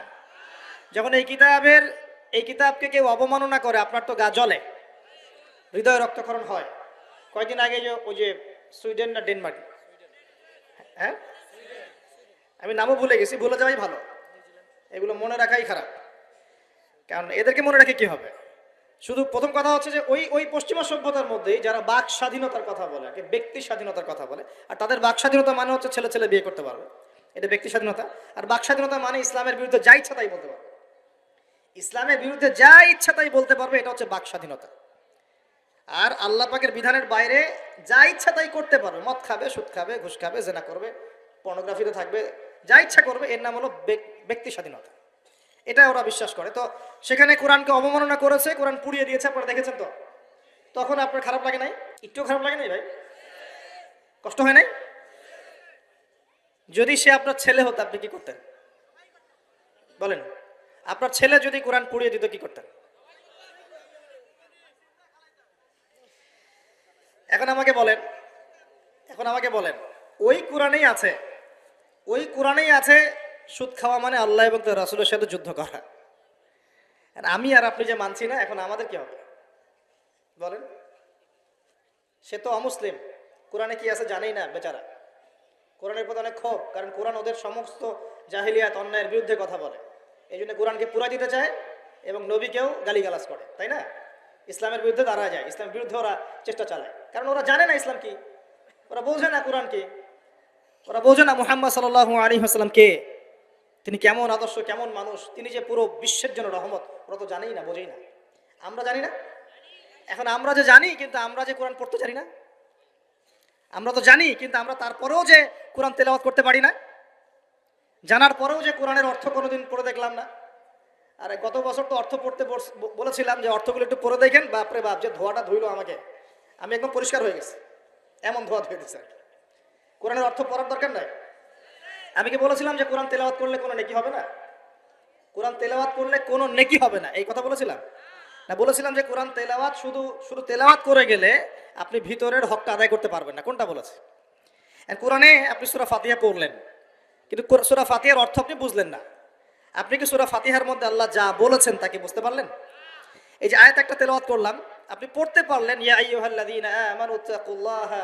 যখন এই কিতাবকে কেউ অবমাননা করে আপনার তো গা জ্বলে, হৃদয় রক্তক্ষরণ হয়। কয়েকদিন আগে ওই যে সুইডেন না ডেনমার্ক, হ্যাঁ আমি নামও ভুলে গেছি, ভুলে যাওয়াই ভালো, এগুলো মনে রাখাই খারাপ, কারণ এদেরকে মনে রাখে কি হবে। শুধু প্রথম কথা হচ্ছে যে ওই পশ্চিমা সভ্যতার মধ্যেই যারা বাক স্বাধীনতার কথা বলে, ব্যক্তি স্বাধীনতার কথা বলে, আর তাদের বাক স্বাধীনতা মানে হচ্ছে ছেলে ছেলে বিয়ে করতে পারবে, এটা ব্যক্তি স্বাধীনতা। আর বাক স্বাধীনতা মানে ইসলামের বিরুদ্ধে যা ইচ্ছা তাই বলতে পারবে, ইসলামের বিরুদ্ধে যা ইচ্ছা তাই বলতে পারবে, এটা হচ্ছে বাক স্বাধীনতা। আর আল্লাহ পাকের বিধানের বাইরে যা ইচ্ছা তাই করতে পারবে, মদ খাবে, সুদ খাবে, ঘুষ খাবে, জেনা করবে, পর্নোগ্রাফিতে থাকবে, যা ইচ্ছা করবে, এর নাম হলো ব্যক্তি স্বাধীনতা। এটা ওরা বিশ্বাস করে। তো সেখানে কোরআনকে অবমাননা করেছে, কোরআন পুড়িয়ে দিয়েছে, আপনারা দেখেছেন তো। তখন আপনার খারাপ লাগে নাই? একটু খারাপ লাগে নাই ভাই? কষ্ট হয় নাই? যদি সে আপনার ছেলে হতো আপনি কি করতেন বলেন? আপনার ছেলে যদি কোরআন পুড়িয়ে দিত কি করতেন? এখন আমাকে বলেন, ওই কোরআনেই আছে, সুদ খাওয়া মানে আল্লাহ এবং তার রাসূলের সাথে যুদ্ধ করা। আর আমি আর আপনি যে মানছি না, এখন আমাদের কি হবে বলেন? সে তো অমুসলিম, কোরআনে কি আছে জানেই না বেচারা। কোরআনের প্রতি অনেক ক্ষোভ, কারণ কোরআন ওদের সমস্ত জাহিলিয়াত অন্যায়ের বিরুদ্ধে কথা বলে। এই জন্য কোরআনকে পুরা দিতে চায় এবং নবীকেও গালিগালাজ করে, তাই না? ইসলামের বিরুদ্ধে দাঁড়া যায়, ইসলামের বিরুদ্ধে ওরা চেষ্টা চালায়, কারণ ওরা জানে না ইসলাম কি, ওরা বোঝে না কোরআন কি, ওরা বোঝে না মুহাম্মদ সাল্লাল্লাহু আলাইহি ওয়াসাল্লাম কে, তিনি কেমন আদর্শ, কেমন মানুষ, তিনি যে পুরো বিশ্বের জন্য রহমত, ওরা তো জানেই না, বোঝেই না। আমরা জানি না? এখন আমরা যে জানি, কিন্তু আমরা যে কোরআন পড়তে জানি না। আমরা তো জানি, কিন্তু আমরা তারপরেও যে কোরআন তেলাওয়াত করতে পারি না, জানার পরেও যে কোরআনের অর্থ কোনোদিন পড়ে দেখলাম না। আর গত বছর তো অর্থ পড়তে বলেছিলাম যে অর্থগুলো একটু পড়ে দেখেন, বাপরে বাপ, যে ধোয়াটা ধুইলো আমাকে, আমি একদম পরিষ্কার হয়ে গেছি, এমন ধোয়া ধুয়ে দিচ্ছে। কোরআনের অর্থ পড়ার দরকার নাই। আমি কি বলেছিলাম যে কোরআন তেলাওয়াত করলে কোনো নেকি হবে না? কোরআন তেলাওয়াত করলে কোনো নেকি হবে না, এই কথা বলেছিলাম না? বলেছিলাম যে কোরআন তেলাওয়াত শুধু তেলাওয়াত করে গেলে আপনি ভিতরের হকটা আদায় করতে পারবেন না। কোনটা বলেছে? কোরআনে আপনি সূরা ফাতিহা পড়লেন, কিন্তু সূরা ফাতিহার অর্থ আপনি বুঝলেন না। আপনি কি সূরা ফাতিহার মধ্যে আল্লাহ যা বলেছেন তা কি বুঝতে পারলেন? এই যে আয়াত একটা তেলাওয়াত করলাম, আপনি পড়তে পারলেন, ইয়া আইয়ুহাল্লাযীনা আমানু তাকুল্লাহা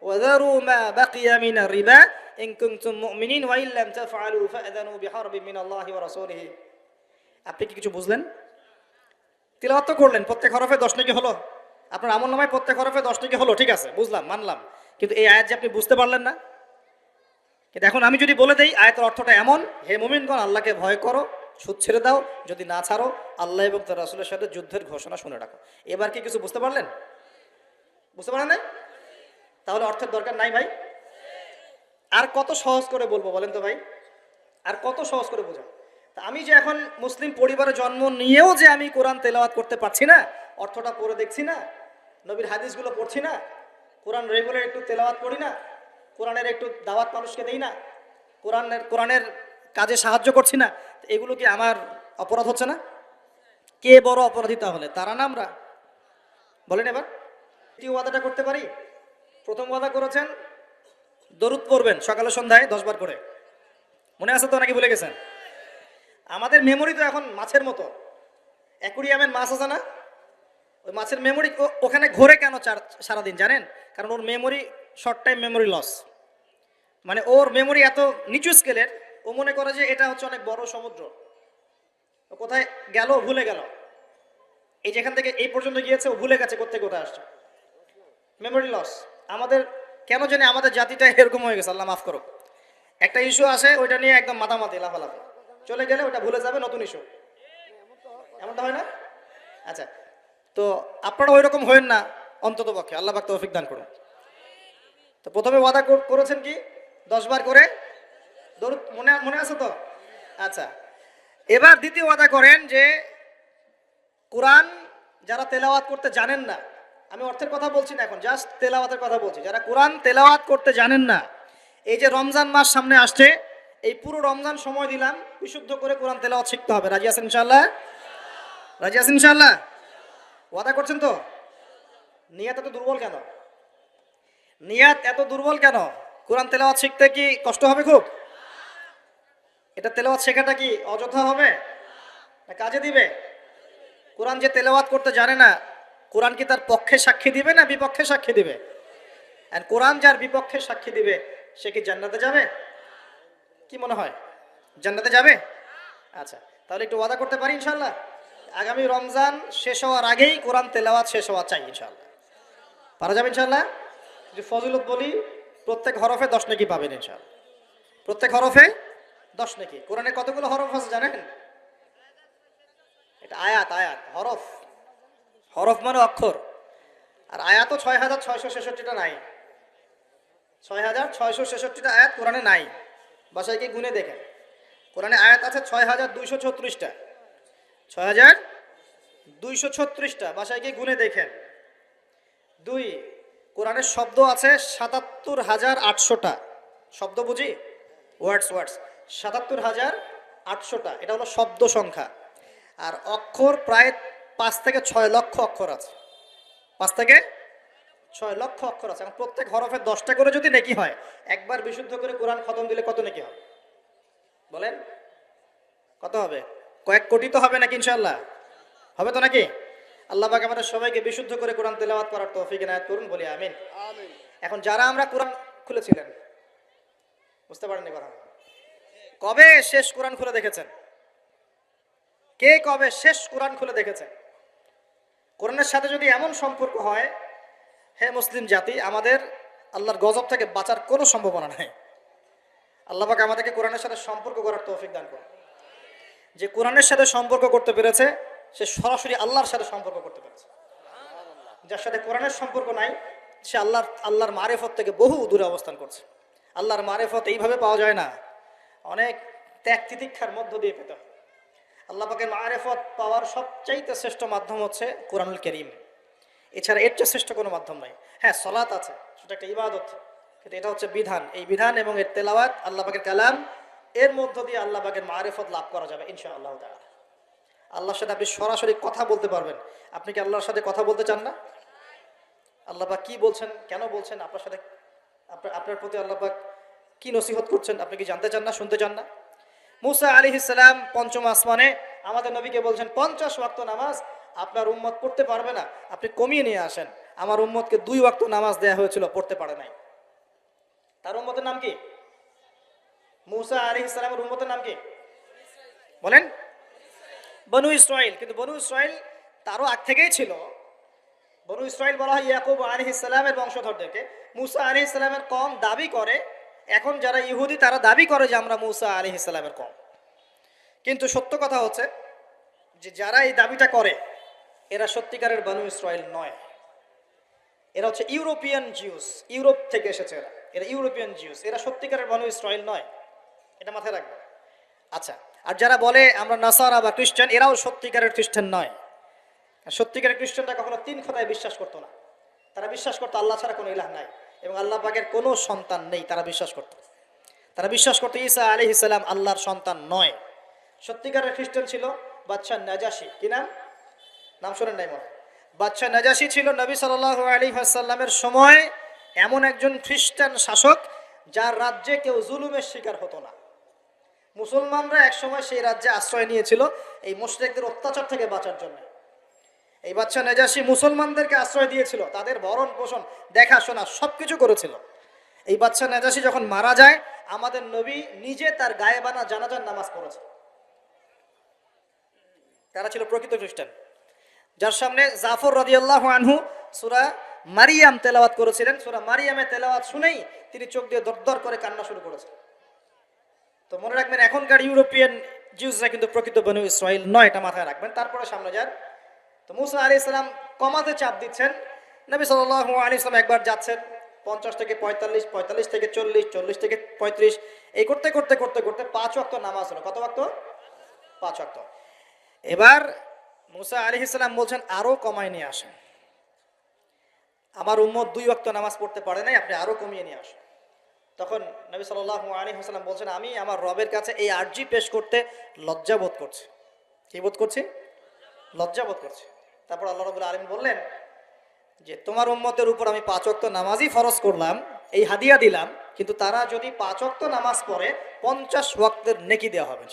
ওয়া যারু মা বাকিয়া মিনার রিবা ইন কুনতুম মুমিনিন ওয়া ইন লাম তাফআলু ফাআযানু বিহারবিন মিনাল্লাহি ওয়া রাসূলিহি। আপনি কি কিছু বুঝলেন? তিলাওয়াত তো করলেন, প্রত্যেক হরফে 10 নেকি হলো, আপনার আমলনামায় প্রত্যেক হরফে 10 নেকি হলো, ঠিক আছে, বুঝলাম, মানলাম। কিন্তু এই আয়াত যে আপনি বুঝতে পারলেন না। কিন্তু এখন আমি যদি বলে দেই আয়াতের অর্থটা এমন, হে মুমিনগণ আল্লাহকে ভয় করো, সুদ ছেড়ে দাও, যদি না ছাড়ো আল্লাহ এবং তার রাসূলের সাথে যুদ্ধের ঘোষণা শুনে রাখো। এবার কি কিছু বুঝতে পারলেন? বুঝতে পারেন নাই? তাহলে অর্থের দরকার নাই ভাই। আর কত সহজ করে বলবো বলেন তো ভাই? আর কত সহজ করে বোঝাবো? তা আমি যে এখন মুসলিম পরিবারে জন্ম নিয়েও যে আমি কোরআন তেলাওয়াত করতে পারছি না, অর্থটা পড়ে দেখছি না, নবীর হাদিসগুলো পড়ছি না, কোরআন রেগুলার একটু তেলাওয়াত করি না, কোরআনের একটু দাওয়াত মানুষকে দেই না, কোরআনের কাজে সাহায্য করছি না, এগুলো কি আমার অপরাধ হচ্ছে না? কে বড় অপরাধী তাহলে, তারা না আমরা? বলেন এবার। দ্বিতীয় ওয়াদাটা করতে পারি? প্রথম ওয়াদা করেছেন দরুদ পড়বেন সকালে সন্ধ্যায় 10 বার করে, মনে আছে তো নাকি ভুলে গেছেন? আমাদের মেমোরি তো এখন মাছের মতো, অ্যাকুরিয়ামের মাছ আছে না, ওই মাছের মেমোরি ওখানে ঘোরে কেন সারাদিন জানেন? কারণ ওর memory short time memory loss, মানে ওর মেমোরি এত নিচু স্কেলের, ও মনে করে যে এটা হচ্ছে অনেক বড় সমুদ্র, কোথায় গেল ভুলে গেল, এই যেখান থেকে এই পর্যন্ত গিয়েছে ও ভুলে গেছে কোথায় কোথায় আসছে, মেমোরি লস। আমাদের কেন জানি আমাদের জাতিটা এরকম হয়ে গেছে, আল্লাহ মাফ করো। একটা ইস্যু আসে, ওইটা নিয়ে একদম মাতামাতি লাফালাফি, চলে গেলে ওটা ভুলে যাবে, নতুন ইস্যু, এমনটা হয় না? আচ্ছা, তো আপনারা ওই রকম হয়েন না অন্তত পক্ষে, আল্লাহ পাক তৌফিক দান করুন। তো প্রথমে ওয়াদা করেছেন কি 10 বার করে দরুদ, মনে আছে তো? আচ্ছা, এবার দ্বিতীয় ওয়াদা করেন যে কোরআন যারা তেলাওয়াত করতে জানেন না, আমি অর্থের কথা বলছি না এখন, জাস্ট তেলাওয়াতের কথা বলছি, যারা কোরআন তেলাওয়াত করতে জানেন না, এই যে রমজান মাস সামনে আসছে, এই পুরো রমজান সময় দিলাম বিশুদ্ধ করে কোরআন তেলাওয়াত শিখতে হবে। রাজি আছেন ইনশাআল্লাহ? রাজি আছেন ইনশাআল্লাহ? ওয়াদা করছেন তো? নিয়াত এত দুর্বল কেন? নিয়াত এত দুর্বল কেন? কোরআন তেলাওয়াত শিখতে কি কষ্ট হবে খুব? এটা তেলাওয়াত শেখাটা কি অযথা হবে না কাজে দিবে? কোরআন যে তেলাওয়াত করতে জানে না, কোরআন কি তার পক্ষে সাক্ষী দিবে না বিপক্ষে সাক্ষী দিবে? আর কোরআন যার বিপক্ষে সাক্ষী দিবে সে কি জান্নাতে যাবে? কি মনে হয়, জান্নাতে যাবে? আচ্ছা, তাহলে একটু ওয়াদা করতে পারি ইনশাআল্লাহ, আগামী রমজান শেষ হওয়ার আগেই কোরআন তেলাওয়াত শেষ হওয়া চাই ইনশাআল্লাহ। পারা যাবে ইনশাআল্লাহ? যে ফজিলত বলি, প্রত্যেক হরফে 10 নেকি পাবেন ইনশাআল্লাহ, প্রত্যেক হরফে 10 নেকি। কোরআনে কতগুলো হরফ আছে জানেন? এটা আয়াত, হরফ, হরফ মানে অক্ষর। আর আয়াতও 6,666টা নাই, 6,666টা আয়াত কোরআনে নাই। বাসায় কি গুনে দেখেন, কোরআনে আয়াত আছে 6,236টা, 6,236টা, বাসায় কি গুনে দেখেন। দুই, কোরআনের শব্দ আছে 77,800টা, শব্দ বুঝি, ওয়ার্ডস 77,800টা, এটা হলো শব্দ সংখ্যা। আর অক্ষর প্রায় 5 থেকে 6 লক্ষ অক্ষর আছে, 5 থেকে 6 লক্ষ অক্ষর আছে। এবং প্রত্যেক হরফে 10টা করে যদি নেকি হয়, একবার বিশুদ্ধ করে কোরআন খতম দিলে কত নেকি হবে বলেন, কত হবে? কয়েক কোটি তো হবে নাকি? ইনশাআল্লাহ হবে তো নাকি? আল্লাহ পাক আমাদের সবাইকে বিশুদ্ধ করে কোরআন তেলাওয়াত করার তৌফিক এনায়েত করুন, বলি আমিন। এখন যারা আমরা কোরআন খুলেছিলেন, বুঝতে পারেননি কথা, কবে শেষ কোরআন খুলে দেখেছেন? কে কবে শেষ কোরআন খুলে দেখেছেন? কোরআনের সাথে যদি এমন সম্পর্ক হয়, হে মুসলিম জাতি, আমাদের আল্লাহর গজব থেকে বাঁচার কোনো সম্ভাবনা নাই। আল্লাহ পাক আমাদেরকে কোরআনের সাথে সম্পর্ক করার তৌফিক দান করুন। যে কোরআনের সাথে সম্পর্ক করতে পেরেছে, সে সরাসরি আল্লাহর সাথে সম্পর্ক করতে পেরেছে। যার সাথে কোরআনের সম্পর্ক নাই, সে আল্লাহর মারেফত থেকে বহু দূরে অবস্থান করছে। আল্লাহর মারেফত এইভাবে পাওয়া যায় না, অনেক ত্যাগ তিতিক্ষার মধ্য দিয়ে পেতে হয়। আল্লাহ পাকের মারেফত পাওয়ার সবচাইতে শ্রেষ্ঠ মাধ্যম হচ্ছে কোরআনুল কারীম। এছাড়া এর চেয়ে শ্রেষ্ঠ কোনো মাধ্যম নাই। হ্যাঁ, সালাত আছে, সেটা একটা ইবাদত, কিন্তু এটা হচ্ছে বিধান। এই বিধান এবং এর তেলাওয়াত, আল্লাহ পাকের কালাম, এর মধ্য দিয়ে আল্লাহ পাকের মারেফত লাভ করা যাবে ইনশাআল্লাহ তাআলা। আল্লাহর সাথে আপনি সরাসরি কথা বলতে পারবেন। আপনি কি আল্লাহর সাথে কথা বলতে চান না? আল্লাহ পাক কি বলছেন, কেন বলছেন, আপনার সাথে আপনার প্রতি আল্লাহ পাক কি নসিহত করছেন, আপনি কি জানতে চান না, শুনতে চান না? মুসা আলাইহিস সালাম পঞ্চম আসমানে আমাদের নবীকে বলছেন 50 ওয়াক্ত নামাজ আপনার উম্মত পড়তে পারবে না, আপনি কমিয়ে নিয়ে আসেন। আমার উম্মতকে 2 ওয়াক্ত নামাজ দেয়া হয়েছিল, পড়তে পারে নাই। তার উম্মতের নাম কি? মুসা আলাইহিস সালামের উম্মতের নাম কি বলেন? বনু ইসরাইল। কিন্তু বনু ইসরাইল তারও আগ থেকেই ছিল। বনু ইসরাইল বলা হয় ইয়াকুব আলাইহিস সালামের বংশধরদেরকে। মুসা আলাইহিস সালামের কওম দাবি করে, এখন যারা ইহুদি তারা দাবি করে যে আমরা মুসা আলাইহিস সালামের কওম। কিন্তু সত্য কথা হচ্ছে যে যারা এই দাবিটা করে এরা সত্যিকারের বনু ইসরাইল নয়। এরা হচ্ছে ইউরোপিয়ান জিউস, ইউরোপ থেকে এসেছে এরা, এরা ইউরোপিয়ান জিউস, এরা সত্যিকারের বনু ইসরাইল নয়, এটা মাথায় রাখবেন। আচ্ছা, আর যারা বলে আমরা নাসারা বা খ্রিস্টান, এরাও সত্যিকারের খ্রিস্টান নয়। সত্যিকারের খ্রিস্টানরা কখনো 3 খোদায় বিশ্বাস করতো না। তারা বিশ্বাস করতো আল্লাহ ছাড়া কোনো ইলাহ নাই এবং আল্লাহ পাকের কোনো সন্তান নেই, তারা বিশ্বাস করতো। তারা বিশ্বাস করতো ঈসা আলাইহিস সালাম আল্লাহর সন্তান নয়। সত্যিকারের খ্রিস্টান ছিল বাদশা নাজাশী। কি নাম? নাম শোনেন নাই মনে? বাদশা নাজাশী ছিল নবী সাল্লাল্লাহু আলাইহি ওয়াসাল্লামের সময় এমন একজন খ্রিস্টান শাসক যার রাজ্যে কেউ জুলুমের শিকার হতো না। মুসলমানরা একসময় সেই রাজ্যে আশ্রয় নিয়েছিল এই মুশরিকদের অত্যাচার থেকে বাঁচার জন্য। এই বাদশা নাজাশী মুসলমানদেরকে আশ্রয় দিয়েছিল, তাদের ভরণ পোষণ দেখাশোনা সবকিছু করেছিল। এই বাদশা নাজাশী যখন মারা যায়, আমাদের নবী নিজে তার গায়েবানা জানাজার নামাজ পড়েছে। তারা ছিল প্রকৃত খ্রিস্টান, যার সামনে জাফর রাদিয়াল্লাহু আনহু সূরা মারিয়াম তেলাওয়াত করেছিলেন। সূরা মারিয়ামে তেলাওয়াত শুনেই তিনি চোখ দিয়ে দরদর করে কান্না শুরু করেছেন। তো মনে রাখবেন, এখনকার ইউরোপিয়ান জিউসরা কিন্তু প্রকৃত বনু ইসরাইল নয়, এটা মাথায় রাখবেন। তারপরে সামনে যান। তো মুসা আলাইহিস সালাম কমাতে চাপ দিচ্ছেন। নবী সাল্লাল্লাহু আলাইহি ওয়াসাল্লাম একবার যাচ্ছেন 50 থেকে 45, 45 থেকে 40, 40 থেকে 35, এই করতে করতে করতে করতে 5 ওয়াক্ত নামাজ হলো। কত ওয়াক্ত? 5 ওয়াক্ত। এবার মুসা আলাইহিস সালাম বলছেন আরো কমায় নিয়ে আসেন, আমার উম্মত 2 ওয়াক্ত নামাজ পড়তে পারে নাই, আপনি আরো কমিয়ে নিয়ে আসেন। তখন নবী সাল্লাল্লাহু আলাইহি ওয়াসাল্লাম বলছেন আমি আমার রবের কাছে এই আরজি পেশ করতে লজ্জা বোধ করছি। কি বোধ করছি? লজ্জা বোধ করছি। তারপর আল্লাহ রাব্বুল আলামিন বললেন যে তোমার উম্মতের উপর আমি 5 ওয়াক্ত নামাজই ফরজ করলাম, এই হাদিয়া দিলাম, কিন্তু তারা যদি 5 ওয়াক্ত নামাজ পড়ে 50 ওয়াক্তের নেকি দেওয়া হবে।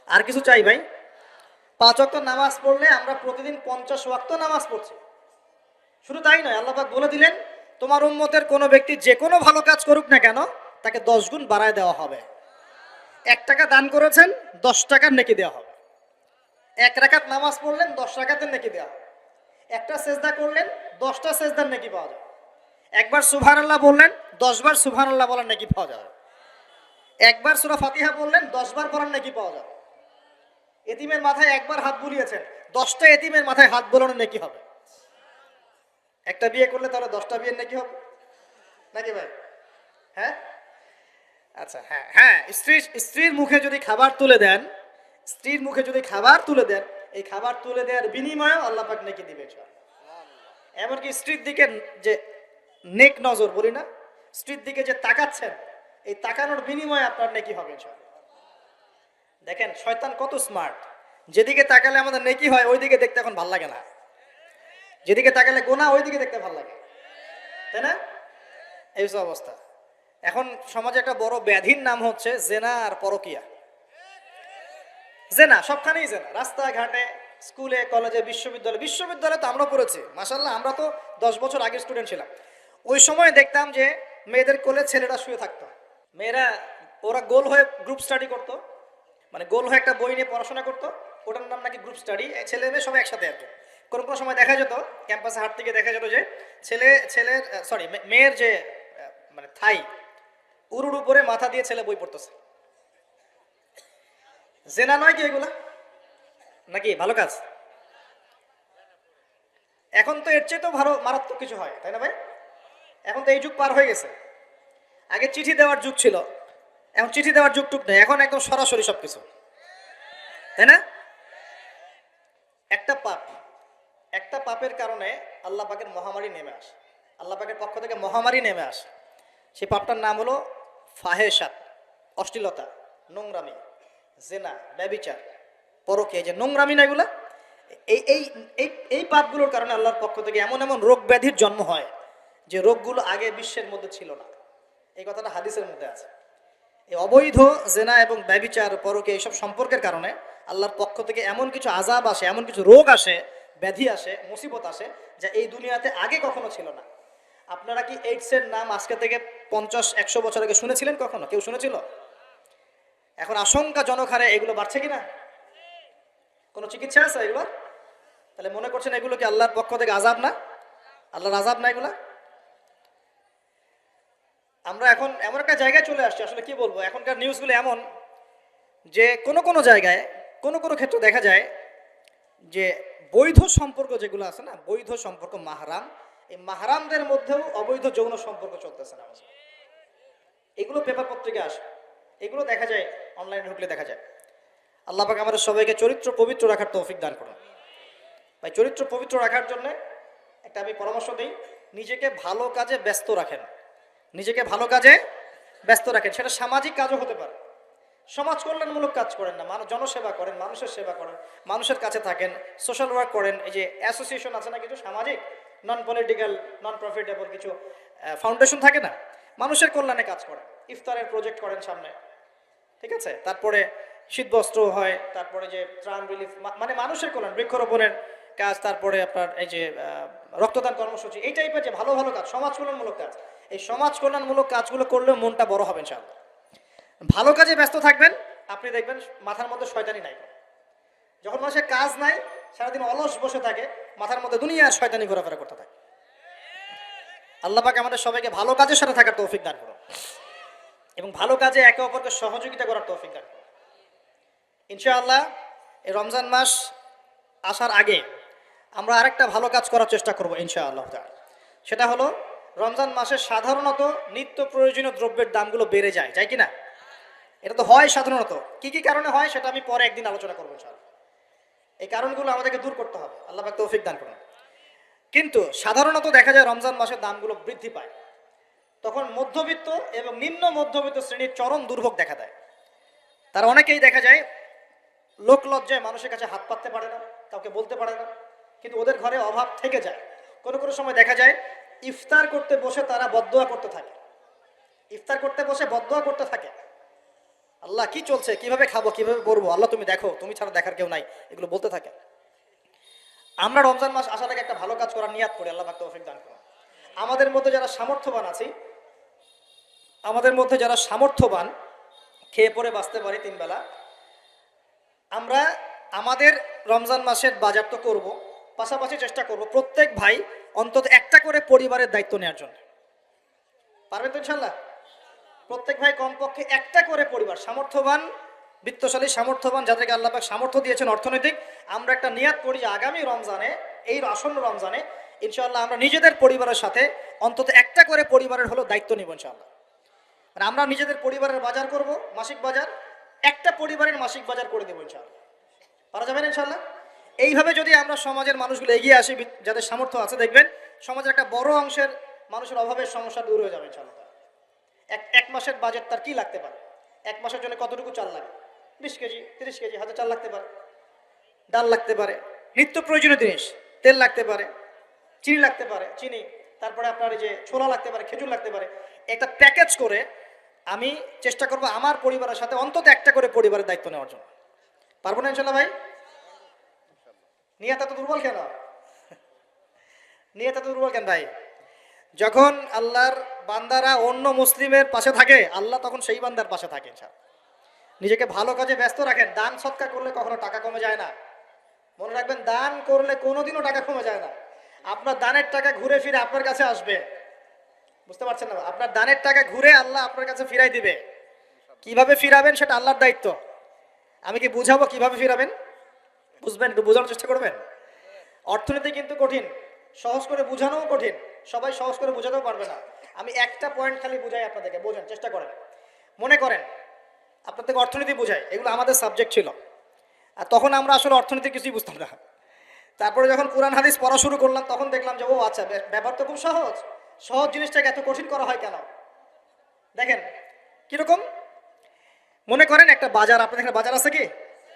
আর কিছু চাই ভাই? 5 ওয়াক্ত নামাজ পড়লে আমরা প্রতিদিন 50 ওয়াক্ত নামাজ পড়ছি। শুধু তাই নয়, আল্লাহ পাক বলে দিলেন তোমার উম্মতের কোনো ব্যক্তি যে কোনো ভালো কাজ করুক না কেন তাকে 10 গুণ বাড়ায় দেওয়া হবে। 1 টাকা দান করেছেন 10 টাকার নেকি দেওয়া হবে। 1 রাকাত নামাজ পড়লেন 10 রাকাতের নেকি দেওয়া হবে। একটা সেজদা করলেন 10টা সেজদার নেকি পাওয়া যাবে। একবার সুবহানাল্লাহ বললেন 10 বার সুবহানাল্লাহ বলার নেকি পাওয়া যাবে। একবার সূরা ফাতিহা বললেন 10 বার পড়ার নেকি পাওয়া যাবে। এতিমের মাথায় একবার হাত বুলিয়েছেন 10টা এতিমের মাথায় হাত বোলানোর নেকি হবে। একটা বিয়ে করলে তাহলে 10টা বিয়ের নাকি হবে নাকি ভাই? হ্যাঁ, আচ্ছা, হ্যাঁ হ্যাঁ, স্ত্রীর মুখে যদি খাবার তুলে দেন, স্ত্রীর মুখে যদি খাবার তুলে দেন, এই খাবার তুলে দেওয়ার বিনিময়েও আল্লাহ পাক নেকি দিবে ইনশাআল্লাহ। এমনকি স্ত্রীর দিকে যে নেক নজর বলি না, স্ত্রীর দিকে যে তাকাচ্ছেন, এই তাকানোর বিনিময়ে আপনার নেকি হবে ইনশাআল্লাহ। দেখেন শয়তান কত স্মার্ট, যেদিকে তাকালে আমাদের নেকি হয় ওই দিকে দেখতে এখন ভাল লাগে না, যেদিকে তাকালে গোনা ওই দিকে দেখতে ভাল লাগে, তাই না? এই হচ্ছে অবস্থা। এখন সমাজে একটা বড় ব্যাধির নাম হচ্ছে জেনা আর পরকিয়া। জেনা সবখানেই জেনা, রাস্তাঘাটে, স্কুলে, কলেজে, বিশ্ববিদ্যালয়ে তো আমরা পড়েছি মাশাআল্লাহ। আমরা তো 10 বছর আগের স্টুডেন্ট ছিলাম। ওই সময় দেখতাম যে মেয়েদের কোলে ছেলেরা শুয়ে থাকতো, মেয়েরা ওরা গোল হয়ে গ্রুপ স্টাডি করতো, মানে গোল হয়ে একটা বই নিয়ে পড়াশোনা করতো, ওটার নাম নাকি গ্রুপ স্টাডি। ছেলে মেয়ে সবাই একসাথে আর কি। কোনো কোনো সময় দেখা যেত ক্যাম্পাসে হাঁটতে গিয়ে দেখা যেত যে মেয়ের যে মানে থাই উরুর উপরে মাথা দিয়ে ছেলে বই পড়তেছে। জেনা নয় কি এগুলা? নাকি ভালো কাজ? এখন তো এর চেয়ে তো ভালো মারাত্মক কিছু হয়, তাই না ভাই? এখন তো এই যুগ পার হয়ে গেছে। আগে চিঠি দেওয়ার যুগ ছিল, এখন চিঠি দেওয়ার যুগ টুক নেই, এখন একদম সরাসরি সবকিছু, তাই না? একটা পাপ, একটা পাপের কারণে আল্লাহ পাকের মহামারী নেমে আসে, আল্লাহ পাকের পক্ষ থেকে মহামারী নেমে আসে। সেই পাপটার নাম হলো ফাহেসাত, অশ্লীলতা, নোংরামি, জেনা, ব্যভিচার, পরকে, যে নোংরামি না এগুলা, এই এই এই এই পাপগুলোর কারণে আল্লাহর পক্ষ থেকে এমন এমন রোগ ব্যাধির জন্ম হয় যে রোগগুলো আগে বিশ্বের মধ্যে ছিল না। এই কথাটা হাদিসের মধ্যে আছে। এই অবৈধ জেনা এবং ব্যভিচার, পরকে, এইসব সম্পর্কের কারণে আল্লাহর পক্ষ থেকে এমন কিছু আযাব আসে, এমন কিছু রোগ আসে, ব্যাধি আসে, মুসিবত আসে, যা এই দুনিয়াতে আগে কখনো ছিল না। আপনারা কি এইডসের নাম আজকে থেকে 50-100 বছর আগে শুনেছিলেন কখনো? কেউ শুনেছিল? এখন আশঙ্কাজনক হারে এগুলো বাড়ছে কিনা? কোনো চিকিৎসা আছে এগুলো? তাহলে মনে করছেন এগুলো কি আল্লাহর পক্ষ থেকে আযাব না? আল্লাহর আযাব না এগুলা? আমরা এখন এমন একটা জায়গায় চলে আসছি, আসলে কি বলবো, এখনকার নিউজগুলো এমন যে কোনো কোনো জায়গায়, কোনো কোনো ক্ষেত্রে দেখা যায় যে বৈধ সম্পর্ক যেগুলো আছে না, বৈধ সম্পর্ক মাহরাম, এই মাহরামদের মধ্যেও অবৈধ যৌন সম্পর্ক চলতেছে না। এগুলো পেপার পত্রিকা আসে, এগুলো দেখা যায়, অনলাইনে ঢুকলে দেখা যায়। আল্লাহ পাক আমাদের সবাইকে চরিত্র পবিত্র রাখার তৌফিক দান করুন। ভাই চরিত্র পবিত্র রাখার জন্য একটা আমি পরামর্শ দিই, নিজেকে ভালো কাজে ব্যস্ত রাখেন, নিজেকে ভালো কাজে ব্যস্ত রাখেন। সেটা সামাজিক কাজও হতে পারে, সমাজ কল্যাণমূলক কাজ করেন না, জনসেবা করেন, মানুষের সেবা করেন, মানুষের কাছে থাকেন, সোশ্যাল ওয়ার্ক করেন। এই যে অ্যাসোসিয়েশন আছে না কিছু সামাজিক, নন পলিটিক্যাল, নন প্রফিটেবল কিছু ফাউন্ডেশন থাকে না, মানুষের কল্যাণে কাজ করেন, ইফতারের প্রজেক্ট করেন সামনে, ঠিক আছে? তারপরে শীতবস্ত্র হয়, তারপরে যে ত্রাণ রিলিফ, মানে মানুষের কল্যাণ, বৃক্ষরোপণের কাজ, তারপরে আপনার এই যে রক্তদান কর্মসূচি, এই টাইপের যে ভালো ভালো কাজ, সমাজ কল্যাণমূলক কাজ, এই সমাজ কল্যাণমূলক কাজগুলো করলেও মনটা বড় হবে ইনশাআল্লাহ। ভালো কাজে ব্যস্ত থাকবেন, আপনি দেখবেন মাথার মধ্যে শয়তানি নাই। যখন মানুষের কাজ নাই, সারাদিন অলস বসে থাকে, মাথার মধ্যে দুনিয়ার শয়তানি ঘোরাফেরা করতে থাকে। আল্লাহ পাক আমাদের সবাইকে ভালো কাজের সাথে থাকার তৌফিক দান করুন এবং ভালো কাজে একে অপরকে সহযোগিতা করার তৌফিক দান করুন ইনশাআল্লাহ। এই রমজান মাস আসার আগে আমরা আরেকটা ভালো কাজ করার চেষ্টা করব ইনশাআল্লাহ। সেটা হলো রমজান মাসে সাধারণত নিত্য প্রয়োজনীয় দ্রব্যের দামগুলো বেড়ে যায়, যায় কি না? এটা তো হয় সাধারণত। কি কি কারণে হয় সেটা আমি পরে একদিন আলোচনা করবো ইনশাআল্লাহ। এই কারণগুলো আমাদেরকে দূর করতে হবে, আল্লাহ পাক তৌফিক দান করুন। কিন্তু সাধারণত দেখা যায় রমজান মাসে দামগুলো বৃদ্ধি পায়, তখন মধ্যবিত্ত এবং নিম্ন মধ্যবিত্ত শ্রেণীর চরম দুর্ভোগ দেখা দেয়। তারা অনেকেই দেখা যায় লোক লজ্জায় মানুষের কাছে হাত পাততে পারে না, কাউকে বলতে পারে না, কিন্তু ওদের ঘরে অভাব থেকে যায়। কোনো কোনো সময় দেখা যায় ইফতার করতে বসে তারা বদদোয়া করতে থাকে, ইফতার করতে বসে বদদোয়া করতে থাকে, আল্লাহ কি চলছে, কিভাবে খাবো, কিভাবে করবো, আল্লাহ তুমি দেখো, তুমি ছাড়া দেখার কেউ নাই, এগুলো বলতে থাকে। আমরা রমজান মাস আসার আগে একটা ভালো কাজ করার নিয়াত করি, আল্লাহ পাক তৌফিক দান করুন। আমাদের মধ্যে যারা সামর্থ্যবান আছি, আমাদের মধ্যে যারা সামর্থ্যবান, খেয়ে পরে বাঁচতে পারি 3 বেলা, আমরা আমাদের রমজান মাসের বাজার তো করবো, পাশাপাশি চেষ্টা করব প্রত্যেক ভাই অন্তত একটা করে পরিবারের দায়িত্ব নেওয়ার জন্য। পারবেন তো ইনশাল্লাহ? প্রত্যেক ভাই কমপক্ষে একটা করে পরিবার, সামর্থ্যবান, বিত্তশালী, সামর্থ্যবান, যাদেরকে আল্লাহ পাক সামর্থ্য দিয়েছেন অর্থনৈতিক, আমরা একটা নিয়াত করি যে আগামী রমজানে, এই আসন্ন রমজানে ইনশাআল্লাহ আমরা নিজেদের পরিবারের সাথে অন্তত একটা করে পরিবারের হলো দায়িত্ব নিব ইনশাআল্লাহ। মানে আমরা নিজেদের পরিবারের বাজার করব, মাসিক বাজার, একটা পরিবারের মাসিক বাজার করে দেবো ইনশাআল্লাহ। পারা যাবে না ইনশাআল্লাহ? এইভাবে যদি আমরা সমাজের মানুষগুলো এগিয়ে আসি, যাদের সামর্থ্য আছে, দেখবেন সমাজের একটা বড় অংশের মানুষের অভাবের সমস্যা দূর হয়ে যাবে ইনশাআল্লাহ। এক মাসের বাজেট তার কি লাগতে পারে? এক মাসের জন্য কতটুকু চাল লাগে? 20 কেজি, 30 কেজি, হাতে চাল লাগতে পারে, ডাল লাগতে পারে, নিত্য প্রয়োজনীয় জিনিস, তেল লাগতে পারে, চিনি লাগতে পারে, চিনি, তারপরে আপনার এই যে ছোলা লাগতে পারে, খেজুর লাগতে পারে। একটা প্যাকেজ করে আমি চেষ্টা করব আমার পরিবারের সাথে অন্তত একটা করে পরিবারের দায়িত্ব নেওয়ার জন্য। পারবো না ইনশাল্লাহ ভাই? নিয়ত এত দুর্বল কেন? নিয়ত এত দুর্বল কেন ভাই? যখন আল্লাহর বান্দারা অন্য মুসলিমের পাশে থাকে, আল্লাহ তখন সেই বান্দার পাশে থাকে ইনশাআল্লাহ। নিজেকে ভালো কাজে ব্যস্ত রাখেন। দান সৎকার করলে কখনো টাকা কমে যায় না। মনে রাখবেন, দান করলে কোনোদিনও টাকা কমে যায় না। আপনার দানের টাকা ঘুরে ফিরে আপনার কাছে আসবে। বুঝতে পারছেন না? আপনার দানের টাকা ঘুরে আল্লাহ আপনার কাছে ফিরাই দিবে। কিভাবে ফিরাবেন সেটা আল্লাহর দায়িত্ব। আমি কি বুঝাবো কিভাবে ফিরাবেন? বুঝবেন, একটু বোঝানোর চেষ্টা করবেন। অর্থনীতি কিন্তু কঠিন, সহজ করে বোঝানোও কঠিন, সবাই সহজ করে বোঝাতেও পারবে না। আমি একটা পয়েন্ট খালি বুঝাই আপনাদেরকে, বোঝেন, চেষ্টা করেন। মনে করেন আপনাদেরকে অর্থনীতি বুঝাই, এগুলো আমাদের সাবজেক্ট ছিল, আর তখন আমরা আসলে অর্থনীতি কিছুই বুঝতাম না। তারপরে যখন কোরআন হাদিস পড়া শুরু করলাম, তখন দেখলাম যে ও আচ্ছা, ব্যাপার তো খুব সহজ। সহজ জিনিসটাকে এত কঠিন করা হয় কেন? দেখেন কিরকম। মনে করেন একটা বাজার, আপনাদের এখানে বাজার আছে কি?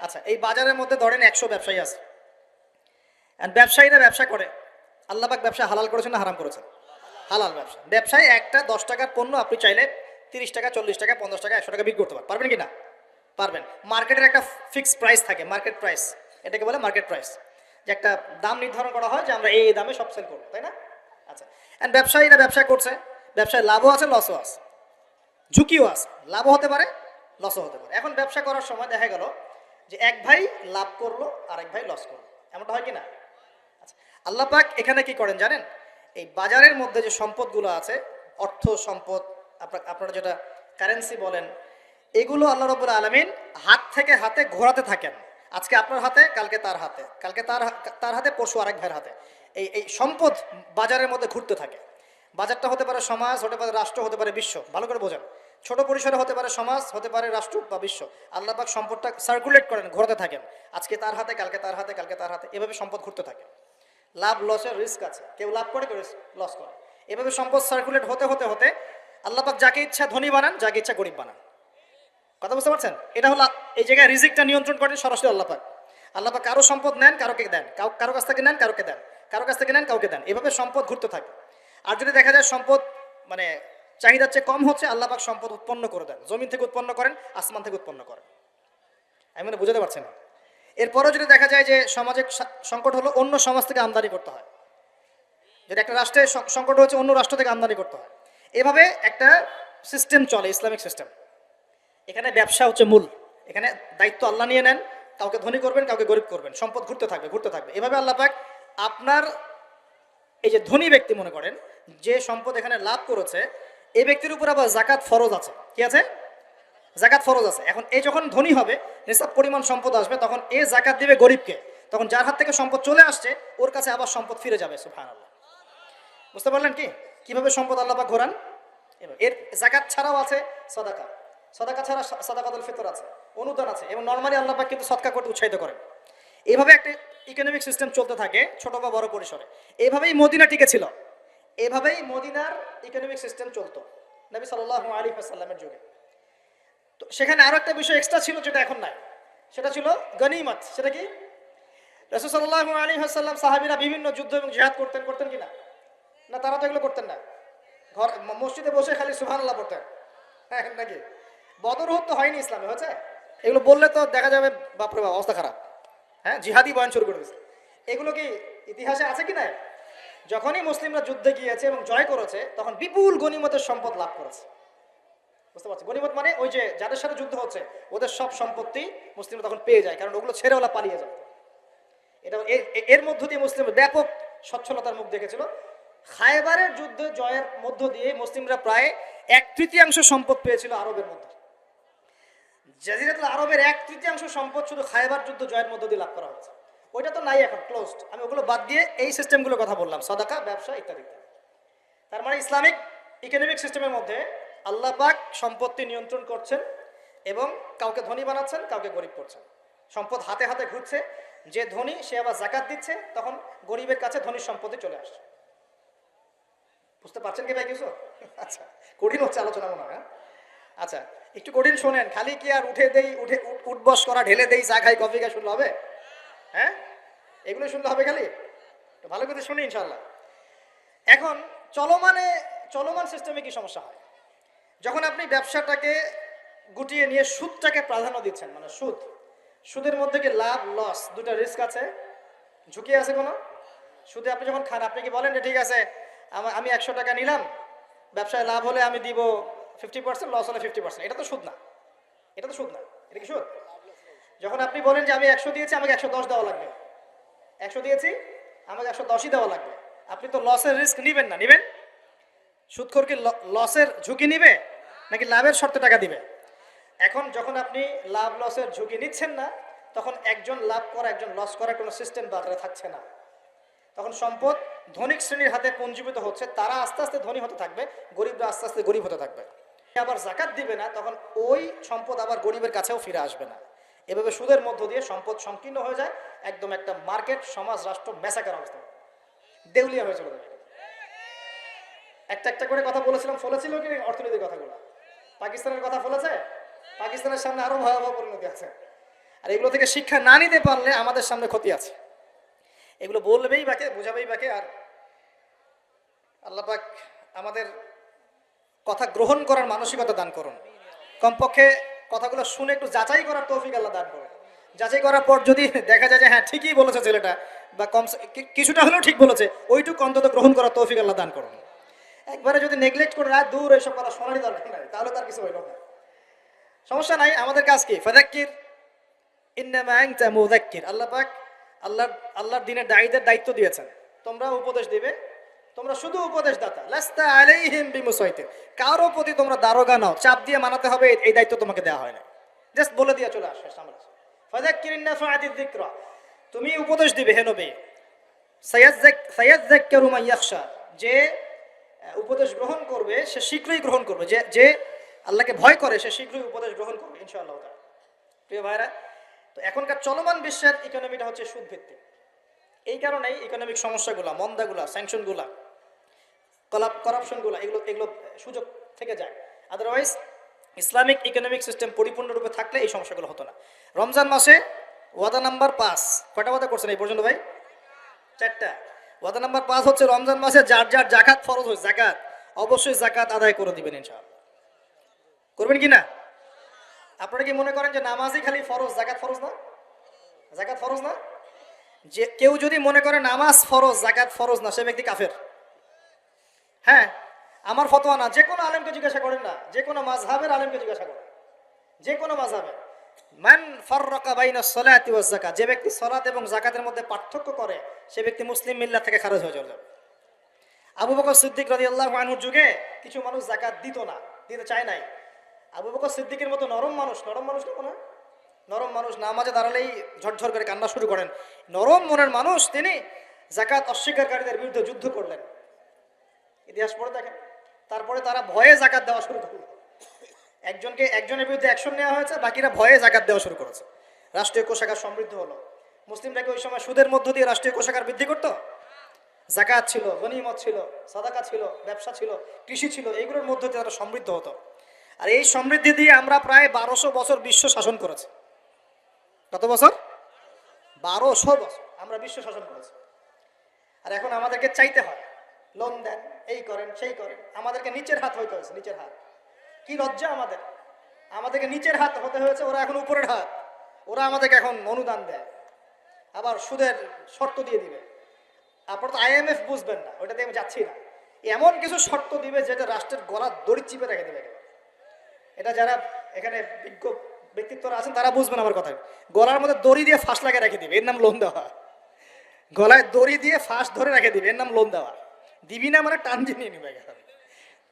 আচ্ছা, এই বাজারের মধ্যে ধরেন 100 ব্যবসায়ী আছে। ব্যবসায়ীরা ব্যবসা করে। আল্লাহ পাক ব্যবসা হালাল করেছেন না হারাম করেছেন? হালাল ব্যবসা। ব্যবসায় একটা 10 টাকার পণ্য আপনি চাইলে 30 টাকা, 40 টাকা, 50 টাকা, 100 টাকা বিক্রি করতে পারবেন কি না? পারবেন। মার্কেটের একটা ফিক্সড প্রাইস থাকে, মার্কেট প্রাইস, এটাকে বলে মার্কেট প্রাইস, যে একটা দাম নির্ধারণ করা হয় যে আমরা এই দামে সব সেল করবো, তাই না? আচ্ছা, অ্যান্ড ব্যবসায়ীরা ব্যবসা করছে, ব্যবসায় লাভও আছে, লসও আছে, ঝুঁকিও আছে, লাভও হতে পারে, লসও হতে পারে। এখন ব্যবসা করার সময় দেখা গেল যে এক ভাই লাভ করলো আর এক ভাই লস করলো, এমনটা হয় কি না? আচ্ছা, আল্লাহ পাক এখানে কি করেন জানেন? এই বাজারের মধ্যে যে সম্পদগুলো আছে, অর্থ সম্পদ, আপনারা যেটা কারেন্সি বলেন, এগুলো আল্লাহ রাব্বুল আলামিন হাত থেকে হাতে ঘোরাতে থাকেন। আজকে আপনার হাতে, কালকে তার হাতে, কালকে তার হাতে, পরশু আরেক ভাইয়ের হাতে। এই সম্পদ বাজারের মধ্যে ঘুরতে থাকে। বাজারটা হতে পারে সমাজ, হতে পারে রাষ্ট্র, হতে পারে বিশ্ব। ভালো করে বোঝেন, ছোট পরিসরে হতে পারে সমাজ, হতে পারে রাষ্ট্র বা বিশ্ব। আল্লাহ পাক সম্পদটা সার্কুলেট করেন, ঘোরাতে থাকেন। আজকে তার হাতে, কালকে তার হাতে, কালকে তার হাতে, এভাবে সম্পদ ঘুরতে থাকে। লাভ লসের রিস্ক আছে, কেউ লাভ করে, কেউ লস করে। এভাবে সম্পদ সার্কুলেট হতে হতে হতে আল্লাহ পাক যাকে ইচ্ছা ধনী বানান, যাকে ইচ্ছা গরিব বানান। কথা বুঝতে পারছেন? এটা হলো এই জায়গায় রিজিকটা নিয়ন্ত্রণ করেন সরাসরি আল্লাহ পাক। আল্লাহ পাক কারো সম্পদ নেন, কারোকে দেন, কারো কাছ থেকে নেন, কারোকে দেন, কারো কাছ থেকে নেন, কাউকে দেন। এভাবে সম্পদ ঘুরতে থাকে। আর যদি দেখা যায় সম্পদ মানে চাহিদার চেয়ে কম হচ্ছে, আল্লাহ পাক সম্পদ উৎপন্ন করে দেন। জমিন থেকে উৎপন্ন করেন, আসমান থেকে উৎপন্ন করেন। আমি মানে বুঝাতে পারছি না। এরপরও যদি দেখা যায় যে সমাজে সংকট হলো, অন্য সমাজ থেকে আমদানি করতে হয়। যদি একটা রাষ্ট্রের সংকট হচ্ছে, অন্য রাষ্ট্র থেকে আমদানি করতে হয়। এভাবে একটা সিস্টেম চলে, ইসলামিক সিস্টেম। এখানে ব্যবসা হচ্ছে মূল। এখানে দায়িত্ব আল্লাহ নিয়ে নেন, কাউকে ধনী করবেন, কাউকে গরিব করবেন। সম্পদ ঘুরতে থাকবে, ঘুরতে থাকবে। এভাবে আল্লাহ পাক আপনার এই যে ধনী ব্যক্তি, মনে করেন যে সম্পদ এখানে লাভ করেছে, এই ব্যক্তির উপর আবার জাকাত ফরজ আছে। কি আছে? জাকাত ফরজ আছে। এখন এই যখন ধনী হবে, নিসাব পরিমাণ সম্পদ আসবে, তখন এ জাকাত দিবে গরিবকে। তখন যার হাত থেকে সম্পদ চলে আসছে, ওর কাছে আবার সম্পদ ফিরে যাবে। সুবহানাল্লাহ। বুঝতে পারলেন কি কিভাবে সম্পদ আল্লাহ পাক ঘোরান? এর জাকাত ছাড়াও আছে সাদাকা। সাদাকা ছাড়া সাদাকাতুল ফিতর আছে, অনুদান আছে, এবং নরমালি আল্লাহ পাক কিন্তু সদকা করতে উৎসাহিত করেন। এইভাবে একটা ইকোনমিক সিস্টেম চলতে থাকে, ছোট বা বড় পরিসরে। এইভাবেই মদিনা টিকে ছিল, এইভাবেই মদিনার ইকোনমিক সিস্টেম চলতো নবী সাল্লাল্লাহু আলাইহি ওয়াসাল্লামের যুগে। তো সেখানে আরো একটা বিষয় এক্সট্রা ছিল, যেটা এখন নাই। সেটা ছিল গনিমত। সেটা কি? রাসূল সাল্লাল্লাহু আলাইহি ওয়াসাল্লাম সাহাবীরা বিভিন্ন যুদ্ধ এবং জিহাদ করতেন কিনা? না, তারা তো এগুলো করতেন না। ঘর মসজিদে বসে খালি সুবহানাল্লাহ পড়তেন, হ্যাঁ নাকি? বদর তো হয়নি ইসলামে, হয়েছে? এগুলো বললে তো দেখা যাবে বাপরে বাপ অবস্থা খারাপ। হ্যাঁ, জিহাদি বয়ান শুরু করে দিয়েছে। এগুলো কি ইতিহাসে আছে কি না? যখনই মুসলিমরা যুদ্ধে গিয়েছে এবং জয় করেছে, তখন বিপুল গনিমতের সম্পদ লাভ করেছে। বুঝতে পারছি? গনিমত মানে ওই যে যাদের সাথে যুদ্ধ হচ্ছে, ওদের সব সম্পত্তি মুসলিমরা তখন পেয়ে যায়, কারণ ওগুলো ছেড়ে ওরা পালিয়ে যায়। এটা এর মধ্য দিয়ে মুসলিম ব্যাপক সচ্ছলতার মুখ দেখেছিল। খায়বারের যুদ্ধে জয়ের মধ্য দিয়ে মুসলিমরা প্রায় 1/3 সম্পদ পেয়েছিল আরবের মধ্যে। জাজিরাতুল আরবের 1/3 সম্পদ শুধু খায়বার যুদ্ধ জয়ের মধ্য দিয়ে লাভ করা হয়েছে। ওইটা তো নাই, এখন ক্লোজড। আমি ওগুলো বাদ দিয়ে এই সিস্টেমগুলো কথা বললাম, সাদাকা, ব্যবসা ইত্যাদি ইত্যাদি। তার মানে ইসলামিক ইকোনমিক সিস্টেমের মধ্যে আল্লাহ পাক সম্পত্তি নিয়ন্ত্রণ করছেন এবং কাউকে ধনী বানাচ্ছেন, কাউকে গরিব করছেন। সম্পদ হাতে হাতে ঘুরছে, যে ধনী সে আবার জাকাত দিচ্ছে, তখন গরিবের কাছে ধনীর সম্পত্তি চলে আসছে। বুঝতে পারছেন কি ভাই কিছু? আচ্ছা, কঠিন হচ্ছে আলোচনা মনে হয়। আচ্ছা, একটু কঠিন শোনেন। খালি কি আর উঠবস করা, ঢেলে দেই, চা খাই, কফি খাই শুনলে হবে? হ্যাঁ, এগুলো শুনলে হবে খালি? ভালো করে শুনি ইনশাল্লাহ। এখন চলমান সিস্টেমে কি সমস্যা হয়? যখন আপনি ব্যবসাটাকে গুটিয়ে নিয়ে সুদটাকে প্রাধান্য দিচ্ছেন, মানে সুদের মধ্যে কি লাভ লস দুটো রিস্ক আছে, ঝুঁকি আছে কোনো? সুদে আপনি যখন খান, আপনি কি বলেন যে ঠিক আছে আমি 100 টাকা নিলাম, ব্যবসায় লাভ হলে আমি দিব 50%, লস হলে 50%। এটা তো সুদ না, এটা তো সুদ না, এটা কি সুদ? যখন আপনি বলেন যে আমি 100 দিয়েছি, আমাকে 110 দেওয়া লাগবে, 100 দিয়েছি আমাকে 110ই দেওয়া লাগবে, আপনি তো লসের রিস্ক নিবেন না? নিবেন? সুদখোর কি লসের ঝুঁকি নিবে নাকি লাভের শর্তে টাকা দিবে? এখন যখন আপনি লাভ লসের ঝুঁকি নিচ্ছেন না, তখন একজন লাভ করা একজন লস করার কোনো সিস্টেম বাজারে থাকছে না। তখন সম্পদ ধনিক শ্রেণীর হাতে পুঞ্জীভূত হচ্ছে, তারা আস্তে আস্তে ধনী হতে থাকবে, গরিবরা আস্তে আস্তে গরিব হতে থাকবে। আবার জাকাত দিবে না, তখন ওই সম্পদ আবার গরিবের কাছেও ফিরে আসবে না। এভাবে সুদের মধ্য দিয়ে সম্পদ সংকীর্ণ হয়ে যায়, একদম একটা মার্কেট, সমাজ, রাষ্ট্র মেসাকার অবস্থা, দেউলিয়া হয়ে চলে যাবে। একটা একটা করে কথা বলেছিলাম, ফলেছিল কি অর্থনীতির কথাগুলো? পাকিস্তানের কথা ফলেছে? পাকিস্তানের সামনে আরো ভয়াবহ পরিণতি আছে। আর এগুলো থেকে শিক্ষা না নিতে পারলে আমাদের সামনে ক্ষতি আছে। এগুলো বলবেই বাকে, বোঝাবেই বাকে। আর আল্লাহ পাক আমাদের কথা গ্রহণ করার মানসিকতা দান করুন। কমপক্ষে কথাগুলো শুনে একটু যাচাই করার তৌফিক আল্লাহ দান করুন। যাচাই করার পর যদি দেখা যায় যে হ্যাঁ ঠিকই বলেছে ছেলেটা, বা কিছুটা হলেও ঠিক বলেছে, ওইটুকু অন্তত গ্রহণ করার তৌফিক আল্লাহ দান করুন। একবারে যদি নেগলেক্ট করে রাত দূর এইসব কথা শোনারই দরকার নাই, তাহলে তার কিছু হইল না। সমস্যা নাই, আমাদের কাজ কি? ফাযাক্কির ইন্নামা আনতা মুযাক্কির। আল্লাহ পাক আল্লাহর দ্বীনের দায়ীদের দায়িত্ব দিয়েছেন, তোমরা উপদেশ দিবে, তোমরা শুধু উপদেশদাতা। লাস্তা আলাইহিম বিমুসাইতির, কারো প্রতি তোমরা দারোগা নাও, চাপ দিয়ে মানাতে হবে এই দায়িত্ব তোমাকে দেওয়া হয় না। জাস্ট বলে দিয়ে চলে আসে সামনে। ফাযাক্কির ইন্নাফাআতিয যিকরা, তুমি উপদেশ দিবে হে নবী। সায়াযাক্কারু মান ইয়াখশা, যে উপদেশ গ্রহণ করবে সে শীঘ্রই গ্রহণ করবে, যে আল্লাহকে ভয় করে সে শীঘ্রই উপদেশ গ্রহণ করবে ইনশাআল্লাহ। প্রিয় ভাইরা, তো এখনকার চলমান বিশ্বের ইকোনমিটা হচ্ছে সুদ ভিত্তিক। এই কারণেই ইকোনমিক সমস্যাগুলো, মন্দাগুলা, স্যাংশনগুলা, করাপশনগুলো, এগুলো সুযোগ থেকে যায়। আদারওয়াইজ ইসলামিক ইকোনমিক সিস্টেম পরিপূর্ণরূপে থাকলে এই সমস্যাগুলো হতো না। রমজান মাসে ওয়াদা নাম্বার 5, কয়টা ওয়াদা করছেন এই পর্যন্ত ভাই? 4টা। ওয়াদা নাম্বার 5 হচ্ছে রমজান মাসে যার যার জাকাত ফরজ হয়, জাকাত অবশ্যই জাকাত আদায় করে দিবেন ইনশাআল্লাহ। করবেন কি না? আপনারা কি মনে করেন যে নামাজই খালি ফরজ, জাকাত ফরজ না? জাকাত ফরজ না? যে কেউ যদি মনে করে নামাজ ফরজ, জাকাত ফরজ না, সে ব্যক্তি কাফের। হ্যাঁ, আমার ফতোয়া না, যে কোনো আলেমকে জিজ্ঞাসা করেন না, যে কোনো মাযহাবের আলেমকে জিজ্ঞাসা করেন, যে কোনো মাযহাবে। মান ফাররাকা বাইনা সলাতি ওয়াজ যাকাত, যে ব্যক্তি সালাত এবং যাকাতের মধ্যে পার্থক্য করে সে ব্যক্তি মুসলিম মিল্লাত থেকে খারিজ হয়ে যাবে। আবু বকর সিদ্দিক রাদিয়াল্লাহু আনহুর যুগে কিছু মানুষ যাকাত দিত না, দিতে চায় নাই। আবু বকর সিদ্দিকের মতো নরম মানুষ না কোনো নরম মানুষ, নামাজে দাঁড়ালেই ঝরঝর করে কান্না শুরু করেন, নরম মনের মানুষ, তিনি যাকাত অস্বীকারীদের বিরুদ্ধে যুদ্ধ করলেন। ইতিহাস পড়ে দেখেন। তারপরে তারা ভয়ে যাকাত দেওয়া শুরু করল। একজনের বিরুদ্ধে অ্যাকশন নেওয়া হয়েছে, বাকিরা ভয়ে যাকাত দেওয়া শুরু করেছে। রাষ্ট্রীয় কোষাগার সমৃদ্ধ হলো। মুসলিমরা কি ওই সময় সুদের মধ্য দিয়ে রাষ্ট্রীয় কোষাগার বৃদ্ধি করতো? যাকাত ছিল, গনিমত ছিল, সাদাকা ছিল, ব্যবসা ছিল, কৃষি ছিল, এইগুলোর মধ্য দিয়ে তারা সমৃদ্ধ হতো। আর এই সমৃদ্ধি দিয়ে আমরা প্রায় 1200 বছর বিশ্ব শাসন করেছি। কত বছর? 1200 বছর আমরা বিশ্ব শাসন করেছি। আর এখন আমাদেরকে চাইতে হয়, লোন দেন, এই করেন, সেই করেন। আমাদেরকে নিচের হাত হইতে হয়েছে, নিচের হাত। কি লজ্জা আমাদেরকে নিচের হাত হতে হয়েছে, ওরা এখন উপরের হাত। ওরা আমাদেরকে এখন অনুদান দেয়, আবার সুদের শর্ত দিয়ে দিবে। আপনার তো IMF বুঝবেন না, ওইটাতে আমি যাচ্ছি না। এমন কিছু শর্ত দিবে যেটা রাষ্ট্রের গলা দড়ি চিপে রেখে দেবে। এটা যারা এখানে বিজ্ঞ ব্যক্তিত্বরা আছেন তারা বুঝবেন আমার কথা। গলার মধ্যে দড়ি দিয়ে ফাঁস লাগিয়ে রেখে দিবে, এর নাম লোন দেওয়া। গলায় দড়ি দিয়ে ফাঁস ধরে রেখে দিবে, এর নাম লোন দেওয়া। দিবি না মানে টান দিয়ে নিয়ে নিবে একেবারে।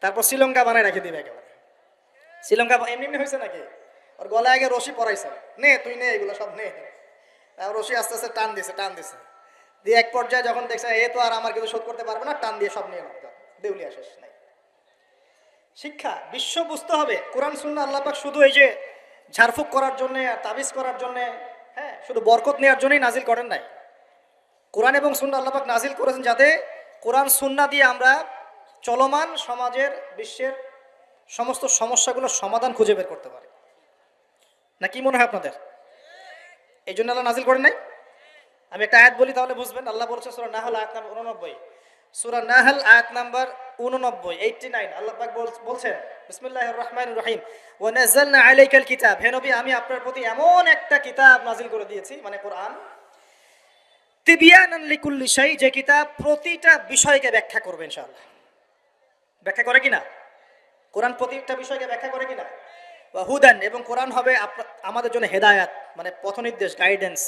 তারপর শ্রীলঙ্কা বানায় রেখে দিবে একেবারে। শ্রীলঙ্কা এমনি হয়েছে নাকি? ওর গলায় আগে রশি পরাইছে, নে তুই নে, এগুলো সব নে। রশি আস্তে আস্তে টান দিছে, দিয়ে এক পর্যায়ে যখন দেখছে এ তো আর আমার কিছু শোধ করতে পারবে না, টান দিয়ে সব নিয়ে নাও, দেউলিয়া শেষ নাই। শিক্ষা বিশ্ব বুঝতে হবে কোরআন সুন্নাহ আল্লাহ পাক শুধু এই যে ঝাড়ফুঁক করার জন্য আর তাবিজ করার জন্য, হ্যাঁ, শুধু বরকত নেওয়ার জন্যই নাজিল করেন নাই। কোরআন এবং সুন্নাহ আল্লাহ পাক নাজিল করেছেন যাতে কোরআন সুন্নাহ দিয়ে আমরা চলমান সমাজের বিশ্বের সমস্ত সমস্যাগুলোর সমাধান খুঁজে বের করতে পারি। না কি মনে হয় আপনাদের? এই জন্য আল্লাহ নাজিল করেন নাই। আমি একটা আয়াত বলি তাহলে বুঝবেন। আল্লাহ বলছে সূরা নাহল আয়াত নাম্বার 89, সূরা নাহল আয়াত নাম্বার 89 আল্লাহ পাক বলছেন বিসমিল্লাহির রহমানির রহিম, ওয়া নাযালনা আলাইকাল কিতাব, হে নবী আমি আপনার প্রতি এমন একটা কিতাব নাজিল করে দিয়েছি, মানে কোরআন, তিবিয়ানান লিকুল্লি শাই, যে কিতাব প্রতিটা বিষয়কে ব্যাখ্যা করবে ইনশাআল্লাহ। ব্যাখ্যা করে কিনা? কোরআন প্রতিটা বিষয়কে ব্যাখ্যা করে কিনা? ওয়া হুদান, এবং কোরআন হবে আমাদের জন্য হেদায়াত, মানে পথনির্দেশ, গাইডেন্স।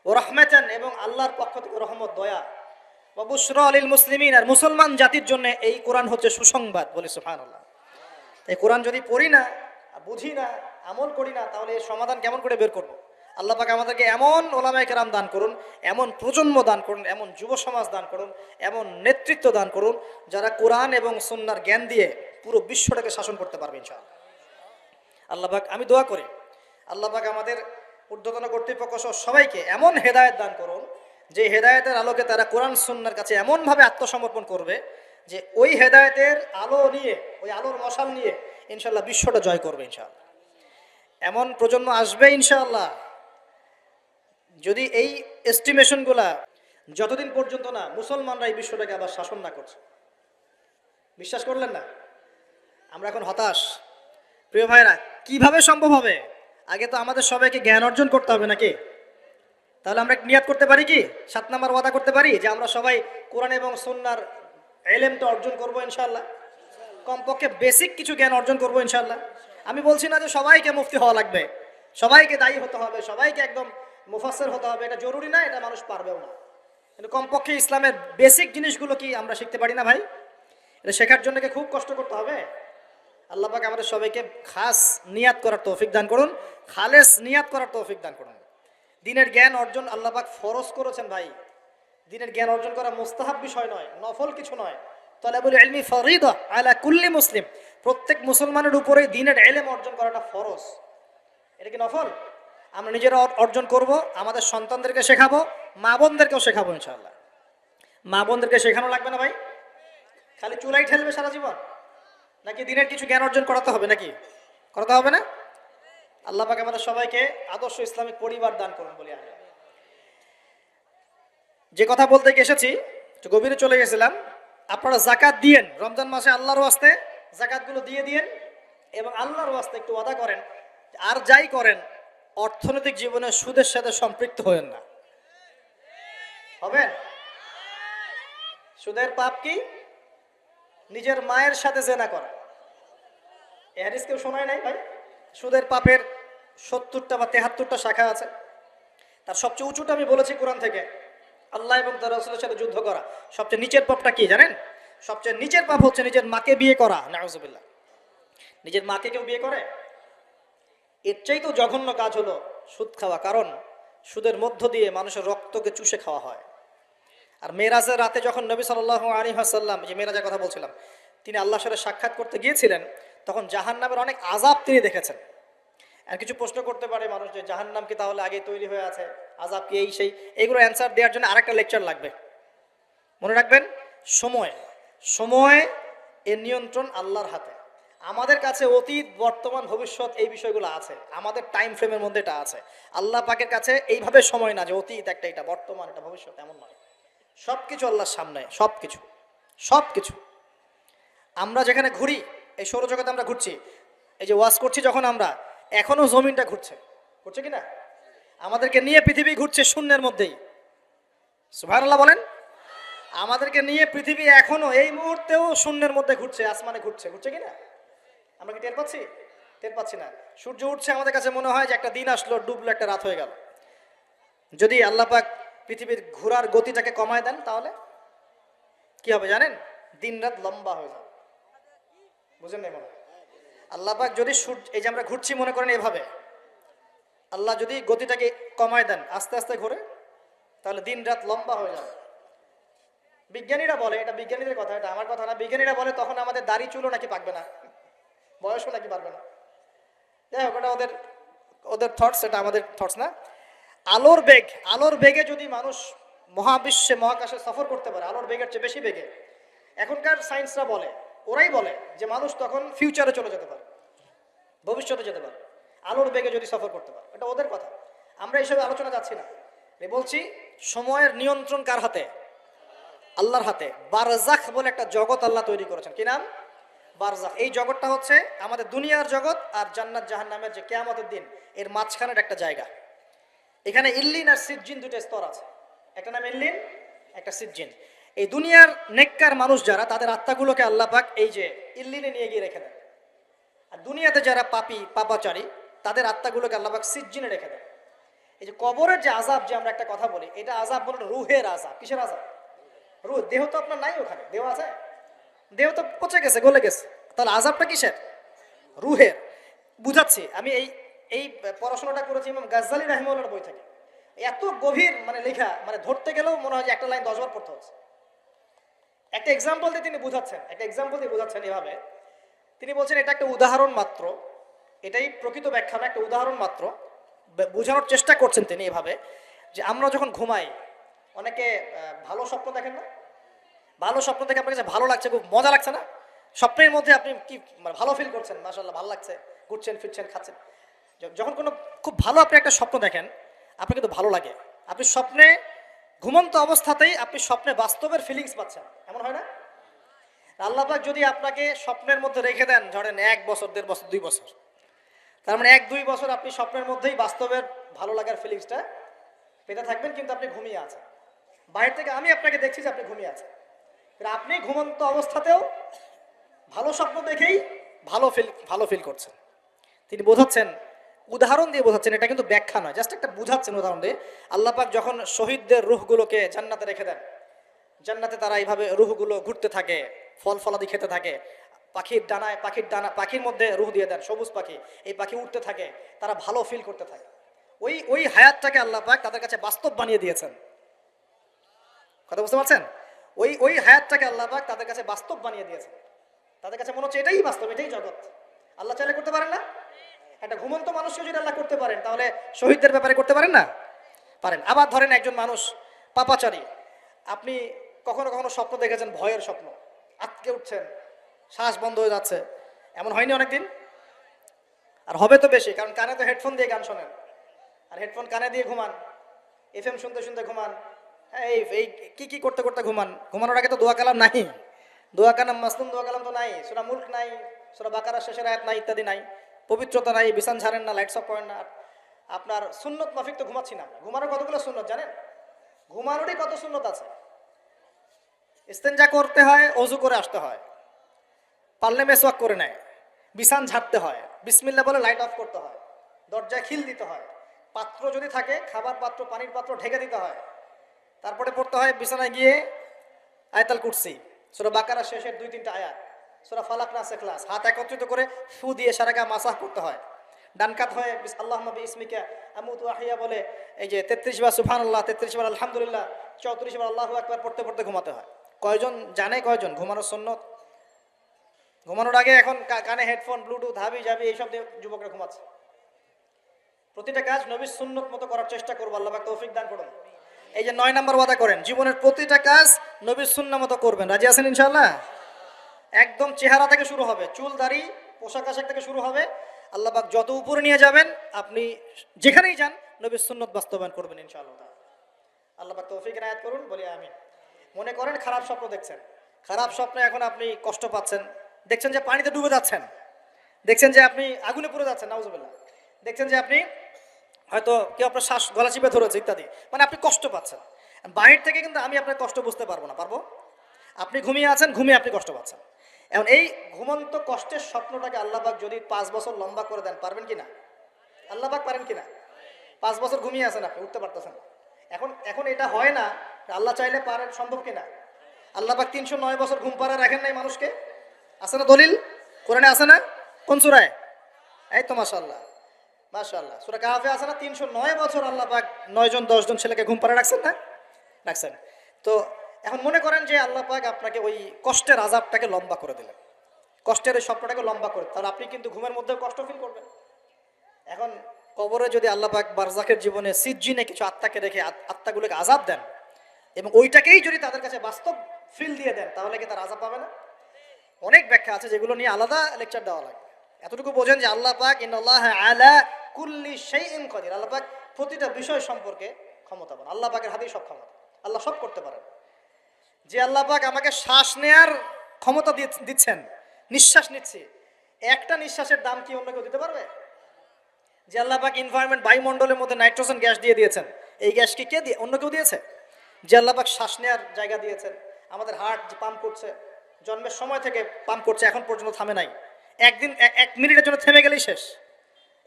ও রহমাতান, এবং আল্লাহর পক্ষ থেকে রহমত, দয়া। ওয়া বুশরা লিল মুসলিমিন, আর মুসলমান জাতির জন্য এই কোরআন হচ্ছে সুসংবাদ। বলি সুবহানাল্লাহ। এই কোরআন যদি পড়ি না, বুঝি না, আমল করি না, তাহলে এর সমাধান কেমন করে বের করব? আল্লাহ পাক আমাদেরকে এমন ওলামায়ে কেরাম দান করুন, এমন প্রজন্ম দান করুন, এমন যুব সমাজ দান করুন, এমন নেতৃত্ব দান করুন যারা কোরআন এবং সুন্নাহর জ্ঞান দিয়ে পুরো বিশ্বটাকে শাসন করতে পারবে ইনশাআল্লাহ। আল্লাহ পাক, আমি দোয়া করি আল্লাহ পাক আমাদের ঊর্ধ্বতন কর্তৃপক্ষ সহ সবাইকে এমন হেদায়েত দান করুন যে হেদায়েতের আলোকে তারা কোরআন সুন্নাহর কাছে এমনভাবে আত্মসমর্পণ করবে যে ওই হেদায়েতের আলো নিয়ে, ওই আলোর মশাল নিয়ে ইনশাআল্লাহ বিশ্বটা জয় করবে ইনশাআল্লাহ। এমন প্রজন্ম আসবে ইনশাআল্লাহ। যদি এই এস্টিমেশনগুলা যতদিন পর্যন্ত না মুসলমানরা এই বিশ্বটাকে আবার শাসন না করছে, বিশ্বাস করলেন না, আমরা এখন হতাশ। প্রিয় ভাইরা, কিভাবে সম্ভব হবে? আগে তো আমাদের সবাইকে জ্ঞান অর্জন করতে হবে নাকি? তাহলে আমরা নিয়াত করতে পারি কি, 7 নাম্বার ওয়াদা করতে পারি যে আমরা সবাই কোরআন এবং সুন্নাহর ইলমটা অর্জন করবো ইনশাআল্লাহ। কমপক্ষে বেসিক কিছু জ্ঞান অর্জন করবো ইনশাআল্লাহ। আমি বলছি না যে সবাইকে মুফতি হওয়া লাগবে, সবাইকে দায়ী হতে হবে, সবাইকে একদম মুফাসসির হতে হবে, এটা জরুরি না, এটা মানুষ পারবেও না। কিন্তু কমপক্ষে ইসলামের বেসিক জিনিসগুলো কি আমরা শিখতে পারি না ভাই? এটা শেখার জন্য কি খুব কষ্ট করতে হবে? আল্লাহ পাক আমাদের সবাইকে খাস নিয়াত করার তৌফিক দান করুন, খালেস নিয়াত করার তৌফিক দান করুন। দিনের জ্ঞান অর্জন আল্লাহ পাক ফরজ করেছেন ভাই। দিনের জ্ঞান অর্জন করা মুস্তাহাব বিষয় নয়, নফল কিছু নয়। তালাবুল ইলমি ফরিদা আলা কুল্লি মুসলিম, প্রত্যেক মুসলমানের উপরেই দিনের ইলম অর্জন করাটা ফরজ। এটা কি নফল? আমরা নিজেরা অর্জন করব, আমাদের সন্তানদেরকে শেখাবো, মা বোনদেরকেও শেখাবো ইনশাআল্লাহ। মা বোনদেরকে শেখানো লাগবে না ভাই? খালি চুলাই ঠেলবে সারা জীবন? নাকি দিনের কিছু জ্ঞান অর্জন করাতে হবে? নাকি করাতে হবে না? আল্লাহ পাক আমাদের সবাইকে আদর্শ ইসলামিক পরিবার দান করুন বলি আমি। যে কথা বলতে এসেছি একটু গভীরে চলে গেছিলাম। আপনারা যাকাত দিয়েন, রমজান মাসে আল্লাহর ওয়াস্তে যাকাতগুলো দিয়ে দিয়েন, এবং আল্লাহর ওয়াস্তে একটু ওয়াদা করেন আর যাই করেন অর্থনৈতিক জীবনে সুদের সাথে সম্পৃক্ত হবেন না। হবেন? সুদের পাপ কি? নিজের মায়ের সাথে জেনা করা। এই হাদিস কেউ শোনায় নাই ভাই? সুদের পাপের 70টা বা 73টা শাখা আছে। তার সবচেয়ে উঁচুটা আমি বলেছি কোরআন থেকে, আল্লাহ এবং তার রাসূলের সাথে যুদ্ধ করা। সবচেয়ে নিচের পাপটা কি জানেন? সবচেয়ে নিচের পাপ হচ্ছে নিজের মাকে বিয়ে করা। নাউযুবিল্লাহ। নিজের মাকে কেউ বিয়ে করে? এর চাইতেও জঘন্য কাজ হলো সুদ খাওয়া, কারণ সুদের মধ্য দিয়ে মানুষের রক্তকে চুষে খাওয়া হয়। আর মেরাজের রাতে যখন নবী সাল্লাল্লাহু আলাইহি ওয়াসাল্লাম, যে মেরাজের কথা বলছিলাম, তিনি আল্লাহর সাথে সাক্ষাৎ করতে গিয়েছিলেন, তখন জাহান্নামের অনেক আযাব তিনি দেখেছেন। আর কিছু প্রশ্ন করতে পারে মানুষ যে জাহান্নাম কি তাহলে আগে তৈরি হয়ে আছে, আযাব কি এই সেই, এগুলো অ্যান্সার দেওয়ার জন্য আরেকটা লেকচার লাগবে। মনে রাখবেন, সময় এর নিয়ন্ত্রণ আল্লাহর হাতে। আমাদের কাছে অতীত, বর্তমান, ভবিষ্যৎ এই বিষয়গুলো আছে, আমাদের টাইম ফ্রেমের মধ্যে এটা আছে। আল্লাহ পাকের কাছে এইভাবে সময় না যে অতীত একটা, এটা বর্তমান, এটা ভবিষ্যৎ, এমন নয়। সবকিছু আল্লাহর সামনে, সবকিছু। আমরা যেখানে ঘুরি, এই সৌরজগতে আমরা ঘুরছি, এই যে ওয়াজ করছি যখন আমরা, এখনো জমিনটা ঘুরছে কি না? আমাদেরকে নিয়ে পৃথিবী ঘুরছে শূন্যের মধ্যেই। সুবহানাল্লাহ বলেন। আমাদেরকে নিয়ে পৃথিবী এখনো এই মুহূর্তেও শূন্যের মধ্যে ঘুরছে, আসমানে ঘুরছে কি না? আমরা কি টের পাচ্ছি? টের পাচ্ছি না। সূর্য উঠছে, আমাদের কাছে মনে হয় যে একটা দিন আসলো, ডুবলো, একটা রাত হয়ে গেল। যদি আল্লাহ পাক পৃথিবীর ঘোরার গতিটাকে কমায় দেন, তাহলে কি হবে জানেন? দিন রাত লম্বা হয়ে যাবে। বুঝেন না? মনে হয় আল্লাহ পাক যদি এই যে আমরা ঘুরছি মনে করেন এভাবে, আল্লাহ যদি গতিটাকে কমায় দেন, আস্তে আস্তে ঘুরে, তাহলে দিন রাত লম্বা হয়ে যাবে। বিজ্ঞানীরা বলে, এটা বিজ্ঞানীদের কথা, এটা আমার কথা না, বিজ্ঞানীরা বলে তখন আমাদের দাড়ি চুলও নাকি পাকবে না, বয়সও নাকি পারবে না। যাই হোক, ওটা ওদের ওদের থটস, এটা আমাদের থটস না। আলোর বেগে যদি মানুষ মহাবিশ্বে মহাকাশে সফর করতে পারে, আলোর বেগের চেয়ে বেশি বেগে, এখনকার সায়েন্সরা বলে, ওরাই বলে যে মানুষ তখন ফিউচারে চলে যেতে পারে, ভবিষ্যতে যেতে পারে আলোর বেগে যদি সফর করতে পারে। এটা ওদের কথা, আমরা এইসব আলোচনা যাচ্ছি না। বলছি সময়ের নিয়ন্ত্রণ কার হাতে? আল্লাহর হাতে। বারজাখ বলে একটা জগৎ আল্লাহ তৈরি করেছেন। কি নাম? বারজাখ। এই জগৎটা হচ্ছে আমাদের দুনিয়ার জগৎ আর জান্নাত জাহান্নামের যে কিয়ামতের দিন, এর মাঝখানের একটা জায়গা। এখানে ইল্লিন আর সিজ্জিন দুটো স্তর আছে, একটা নাম ইল্লিন, একটা সিজ্জিন। এই দুনিয়ার নেককার মানুষ যারা, তাদের আত্মাগুলোকে আল্লাহ পাক এই যে ইল্লিনে নিয়ে গিয়ে রেখে দেন। আর দুনিয়াতে যারা পাপী পাপাচারী, তাদের আত্মাগুলোকে আল্লাহ পাক সিজ্জিনে রেখে দেন। এই যে কবরের যে আযাব, যে আমরা একটা কথা বলি, এটা আযাব বলে রুহের আযাব। কিসের আযাব? রুহ। দেহ তো আপনার নাই, ওখানে দেহ আছে? দেহ তো পচে গেছে, গলে গেছে, তাহলে আযাবটা কিসের? রুহের। বুঝাচ্ছি, আমি এই এই পড়াশোনাটা করেছি ইমাম গাজ্জালী রাহিমাহুল্লাহর বই থেকে। এত গভীর মানে লেখা, মানে ধরতে গেলেও মনে হয় যে একটা লাইন 10 বার পড়তে হচ্ছে। একটা এক্সাম্পল দিয়ে তিনি বুঝাচ্ছেন, এভাবে তিনি বলছেন, এটা একটা উদাহরণ মাত্র, এটাই প্রকৃত ব্যাখ্যা না, একটা উদাহরণ মাত্র। বোঝানোর চেষ্টা করছেন তিনি এভাবে, যে আমরা যখন ঘুমাই, অনেকে ভালো স্বপ্ন দেখেন না? ভালো স্বপ্ন দেখে আপনার কাছে ভালো লাগছে, খুব মজা লাগছে না? স্বপ্নের মধ্যে আপনি কি মানে ভালো ফিল করছেন, মাশাআল্লাহ ভালো লাগছে, ঘুরছেন ফিরছেন খাচ্ছেন। যখন কোনো খুব ভালো আপনি একটা স্বপ্ন দেখেন, আপনার কিন্তু ভালো লাগে। আপনি স্বপ্নে ঘুমন্ত অবস্থাতেই আপনি স্বপ্নে বাস্তবের ফিলিংস পাচ্ছেন, এমন হয় না? আল্লাহ পাক যদি আপনাকে স্বপ্নের মধ্যে রেখে দেন, ধরেন 1 বছর 1.5 বছর 2 বছর, তার মানে 1-2 বছর আপনি স্বপ্নের মধ্যেই বাস্তবের ভালো লাগার ফিলিংসটা পেতে থাকবেন, কিন্তু আপনি ঘুমিয়ে আছেন। বাইরে থেকে আমি আপনাকে দেখছি যে আপনি ঘুমিয়ে আছেন, আপনি ঘুমন্ত অবস্থাতেও ভালো স্বপ্ন দেখেই ভালো ফিল করছেন। তিনি বোঝাচ্ছেন, উদাহরণ দিয়ে বোঝাচ্ছেন, এটা কিন্তু ব্যাখ্যা নয়, জাস্ট একটা বুঝাচ্ছেন উদাহরণ দিয়ে। আল্লাহ পাক যখন শহীদদের রূহগুলোকে জান্নাতে রেখে দেন, জান্নাতে তারা এইভাবে রূহগুলো ঘুরতে থাকে, ফল ফলাদি খেতে থাকে, পাখির মধ্যে রূহ দিয়ে দেন, সবুজ পাখি, এই পাখি উঠতে থাকে, তারা ভালো ফিল করতে থাকে। ওই হায়াতটাকে আল্লাহ পাক তাদের কাছে বাস্তব বানিয়ে দিয়েছেন। কথা বুঝতে পারছেন? ওই হায়াতটাকে আল্লাহ পাক তাদের কাছে বাস্তব বানিয়ে দিয়েছেন। তাদের কাছে মনে হচ্ছে এটাই বাস্তব, এটাই জগৎ। আল্লাহ চাইলে করতে পারেন না? একটা ঘুমন্ত মানুষকে যদি আল্লাহ করতে পারেন, তাহলে শহীদদের ব্যাপারে করতে পারেন না? পারেন। আবার ধরেন একজন মানুষ পাপাচারী, আপনি কখনো কখনো স্বপ্ন দেখেছেন, ভয়ের স্বপ্ন, আটকে উঠছেন, শ্বাস বন্ধ হয়ে যাচ্ছে, এমন হয়নি অনেকদিন? আর হবে তো বেশি, কারণ কানে তো হেডফোন দিয়ে গান শোনেন, আর হেডফোন কানে দিয়ে ঘুমান, এফএম শুনতে শুনতে ঘুমান, এই এই কি করতে করতে ঘুমান। ঘুমানোর আগে তো দোয়া কালাম নাই, দোয়া কালাম মাসনুন দোয়া কালাম তো নাই, সূরা মুলক নাই, সূরা বাকারা শেষের আয়াত নাই, ইত্যাদি নাই, পবিত্রতা নাই, বিছান ছাড়েন না, লাইটস অফ করেন না। আপনার সুন্নত মাফিক তো ঘুমাচ্ছি না। ঘুমানোর কতগুলো সুন্নত জানেন? ঘুমানোরই কত সুন্নত আছে। ইস্তেঞ্জা করতে হয়, অজু করে আসতে হয়, পারলে মেসওয়াক করে নেয়, বিছান ঝাড়তে হয়, বিসমিল্লাহ বলে লাইট অফ করতে হয়, দরজায় খিল দিতে হয়, পাত্র যদি থাকে খাবার পাত্র পানির পাত্র ঢেকে দিতে হয়, তারপরে পড়তে হয় বিছানায় গিয়ে আয়াতুল কুরসি, সূরা বাকারা শেষের 2-3টা আয়াত, সূরা ফালাক নাস ইখলাস, হাত একত্রিত করে ফু দিয়ে সারা গা মাসাহ করতে হয়। ডান কাত হয়ে আল্লাহুম্মা বিইসমিকা আমুতু ওয়া আহইয়া বলে এই যে 33 বার সুবহানাল্লাহ, 33 বার আলহামদুলিল্লাহ, 34 বার আল্লাহু আকবার পড়তে পড়তে ঘুমাতে হয়। কয়জন জানে, কয়জন ঘুমানোর সুন্নত? ঘুমানোর আগে এখন কানে হেডফোন, ব্লুটুথ, হাবি জাবি এইসব দিয়ে যুবকরা ঘুমাচ্ছে। প্রতিটা কাজ নবীর সুন্নত মতো করার চেষ্টা করবো, আল্লাহ পাক তৌফিক দান করুন। এই যে 9 নম্বর ওয়াদা করেন, জীবনের প্রতিটা কাজ নবীর সুন্নাহ মতো করবেন। রাজি আছেন ইনশাআল্লাহ? একদম চেহারা থেকে শুরু হবে, চুল দাড়ি পোশাক আশাক থেকে শুরু হবে। আল্লাহ পাক যত উপরে নিয়ে যাবেন, আপনি যেখানেই যান নবীর সুন্নত বাস্তবায়ন করবেন ইনশাআল্লাহ। আল্লাহ পাক তৌফিক এনায়েত করুন, বলি আমিন। মনে করেন খারাপ স্বপ্ন দেখছেন, খারাপ স্বপ্নে এখন আপনি কষ্ট পাচ্ছেন, দেখছেন যে পানিতে ডুবে যাচ্ছেন, দেখছেন যে আপনি আগুনে পুড়ে যাচ্ছেন, নাউজুবিল্লাহ, দেখছেন যে আপনি হয়তো কেউ আপনার শ্বাস গলা চিপে ধরেছে ইত্যাদি, মানে আপনি কষ্ট পাচ্ছেন। বাহির থেকে কিন্তু আমি আপনার কষ্ট বুঝতে পারবো না, পারবো? আপনি ঘুমিয়ে আছেন, ঘুমিয়ে আপনি কষ্ট পাচ্ছেন। এখন এই ঘুমন্ত কষ্টের স্বপ্নটাকে আল্লাহ পাক যদি 5 বছর লম্বা করে দেন, পারবেন কিনা? আল্লাহ পাক পারেন কিনা? 5 বছর ঘুমিয়ে আছেন আপনি, উঠতে পারতেছেন। এখন এটা হয় না, আল্লাহ চাইলে পারেন, সম্ভব কিনা? আল্লাহ পাক 309 বছর ঘুম পাড়া রাখেন নাই মানুষকে? আছে না দলিল? কোরআনে আছে না? কোন সূরায়? এই তো মাশাআল্লাহ, মাশাআল্লাহ, সূরা কাহফে আছে না 309 বছর আল্লাহ পাক 9 জন 10 জন ছেলেকে ঘুম পাড়ায় রাখছেন না? রাখছেন। তো এখন মনে করেন যে আল্লাহ পাক আপনাকে ওই কষ্টের আযাবটাকে লম্বা করে দিলেন, কষ্টের ওই স্বপ্নটাকে লম্বা করে, তাহলে আপনি কিন্তু ঘুমের মধ্যে কষ্ট ফিল করবেন। এখন কবরে যদি আল্লাহ পাক বারজাখের জীবনে সিজ্জিনে কিছু আত্মাকে রেখে আত্মাগুলোকে আযাব দেন এবং ওইটাকেই যদি তাদের কাছে বাস্তব ফিল দিয়ে দেন, তাহলে কি তার আযাব পাবে না? অনেক ব্যাখ্যা আছে যেগুলো নিয়ে আলাদা লেকচার দেওয়া লাগে। এতটুকু বোঝেন যে আল্লাহ পাক ইন্নাল্লাহা আলা কুল্লি শাইইন কাদির, আল্লাহ পাক প্রতিটা বিষয় সম্পর্কে ক্ষমতাবান। আল্লাহ পাকের হাতেই সব ক্ষমতা, আল্লাহ সব করতে পারেন। যে আল্লাহ পাক আমাকে শ্বাস নেয়ার ক্ষমতা দিচ্ছেন, নিঃশ্বাস নিচ্ছি, একটা নিঃশ্বাসের দাম কি অন্য কেউ দিতে পারবে? যে আল্লাহ পাক এনভায়রনমেন্ট বায়ুমণ্ডলের মধ্যে নাইট্রোজেন গ্যাস দিয়ে দিয়েছেন, এই গ্যাস কি কে দিয়ে, অন্য কেউ দিয়েছে? যে আল্লাহ পাক শ্বাস নেওয়ার জায়গা দিয়েছেন, আমাদের হার্ট যে পাম্প করছে, জন্মের সময় থেকে পাম্প করছে, এখন পর্যন্ত থামে নাই, একদিন 1 মিনিটের জন্য থেমে গেলেই শেষ।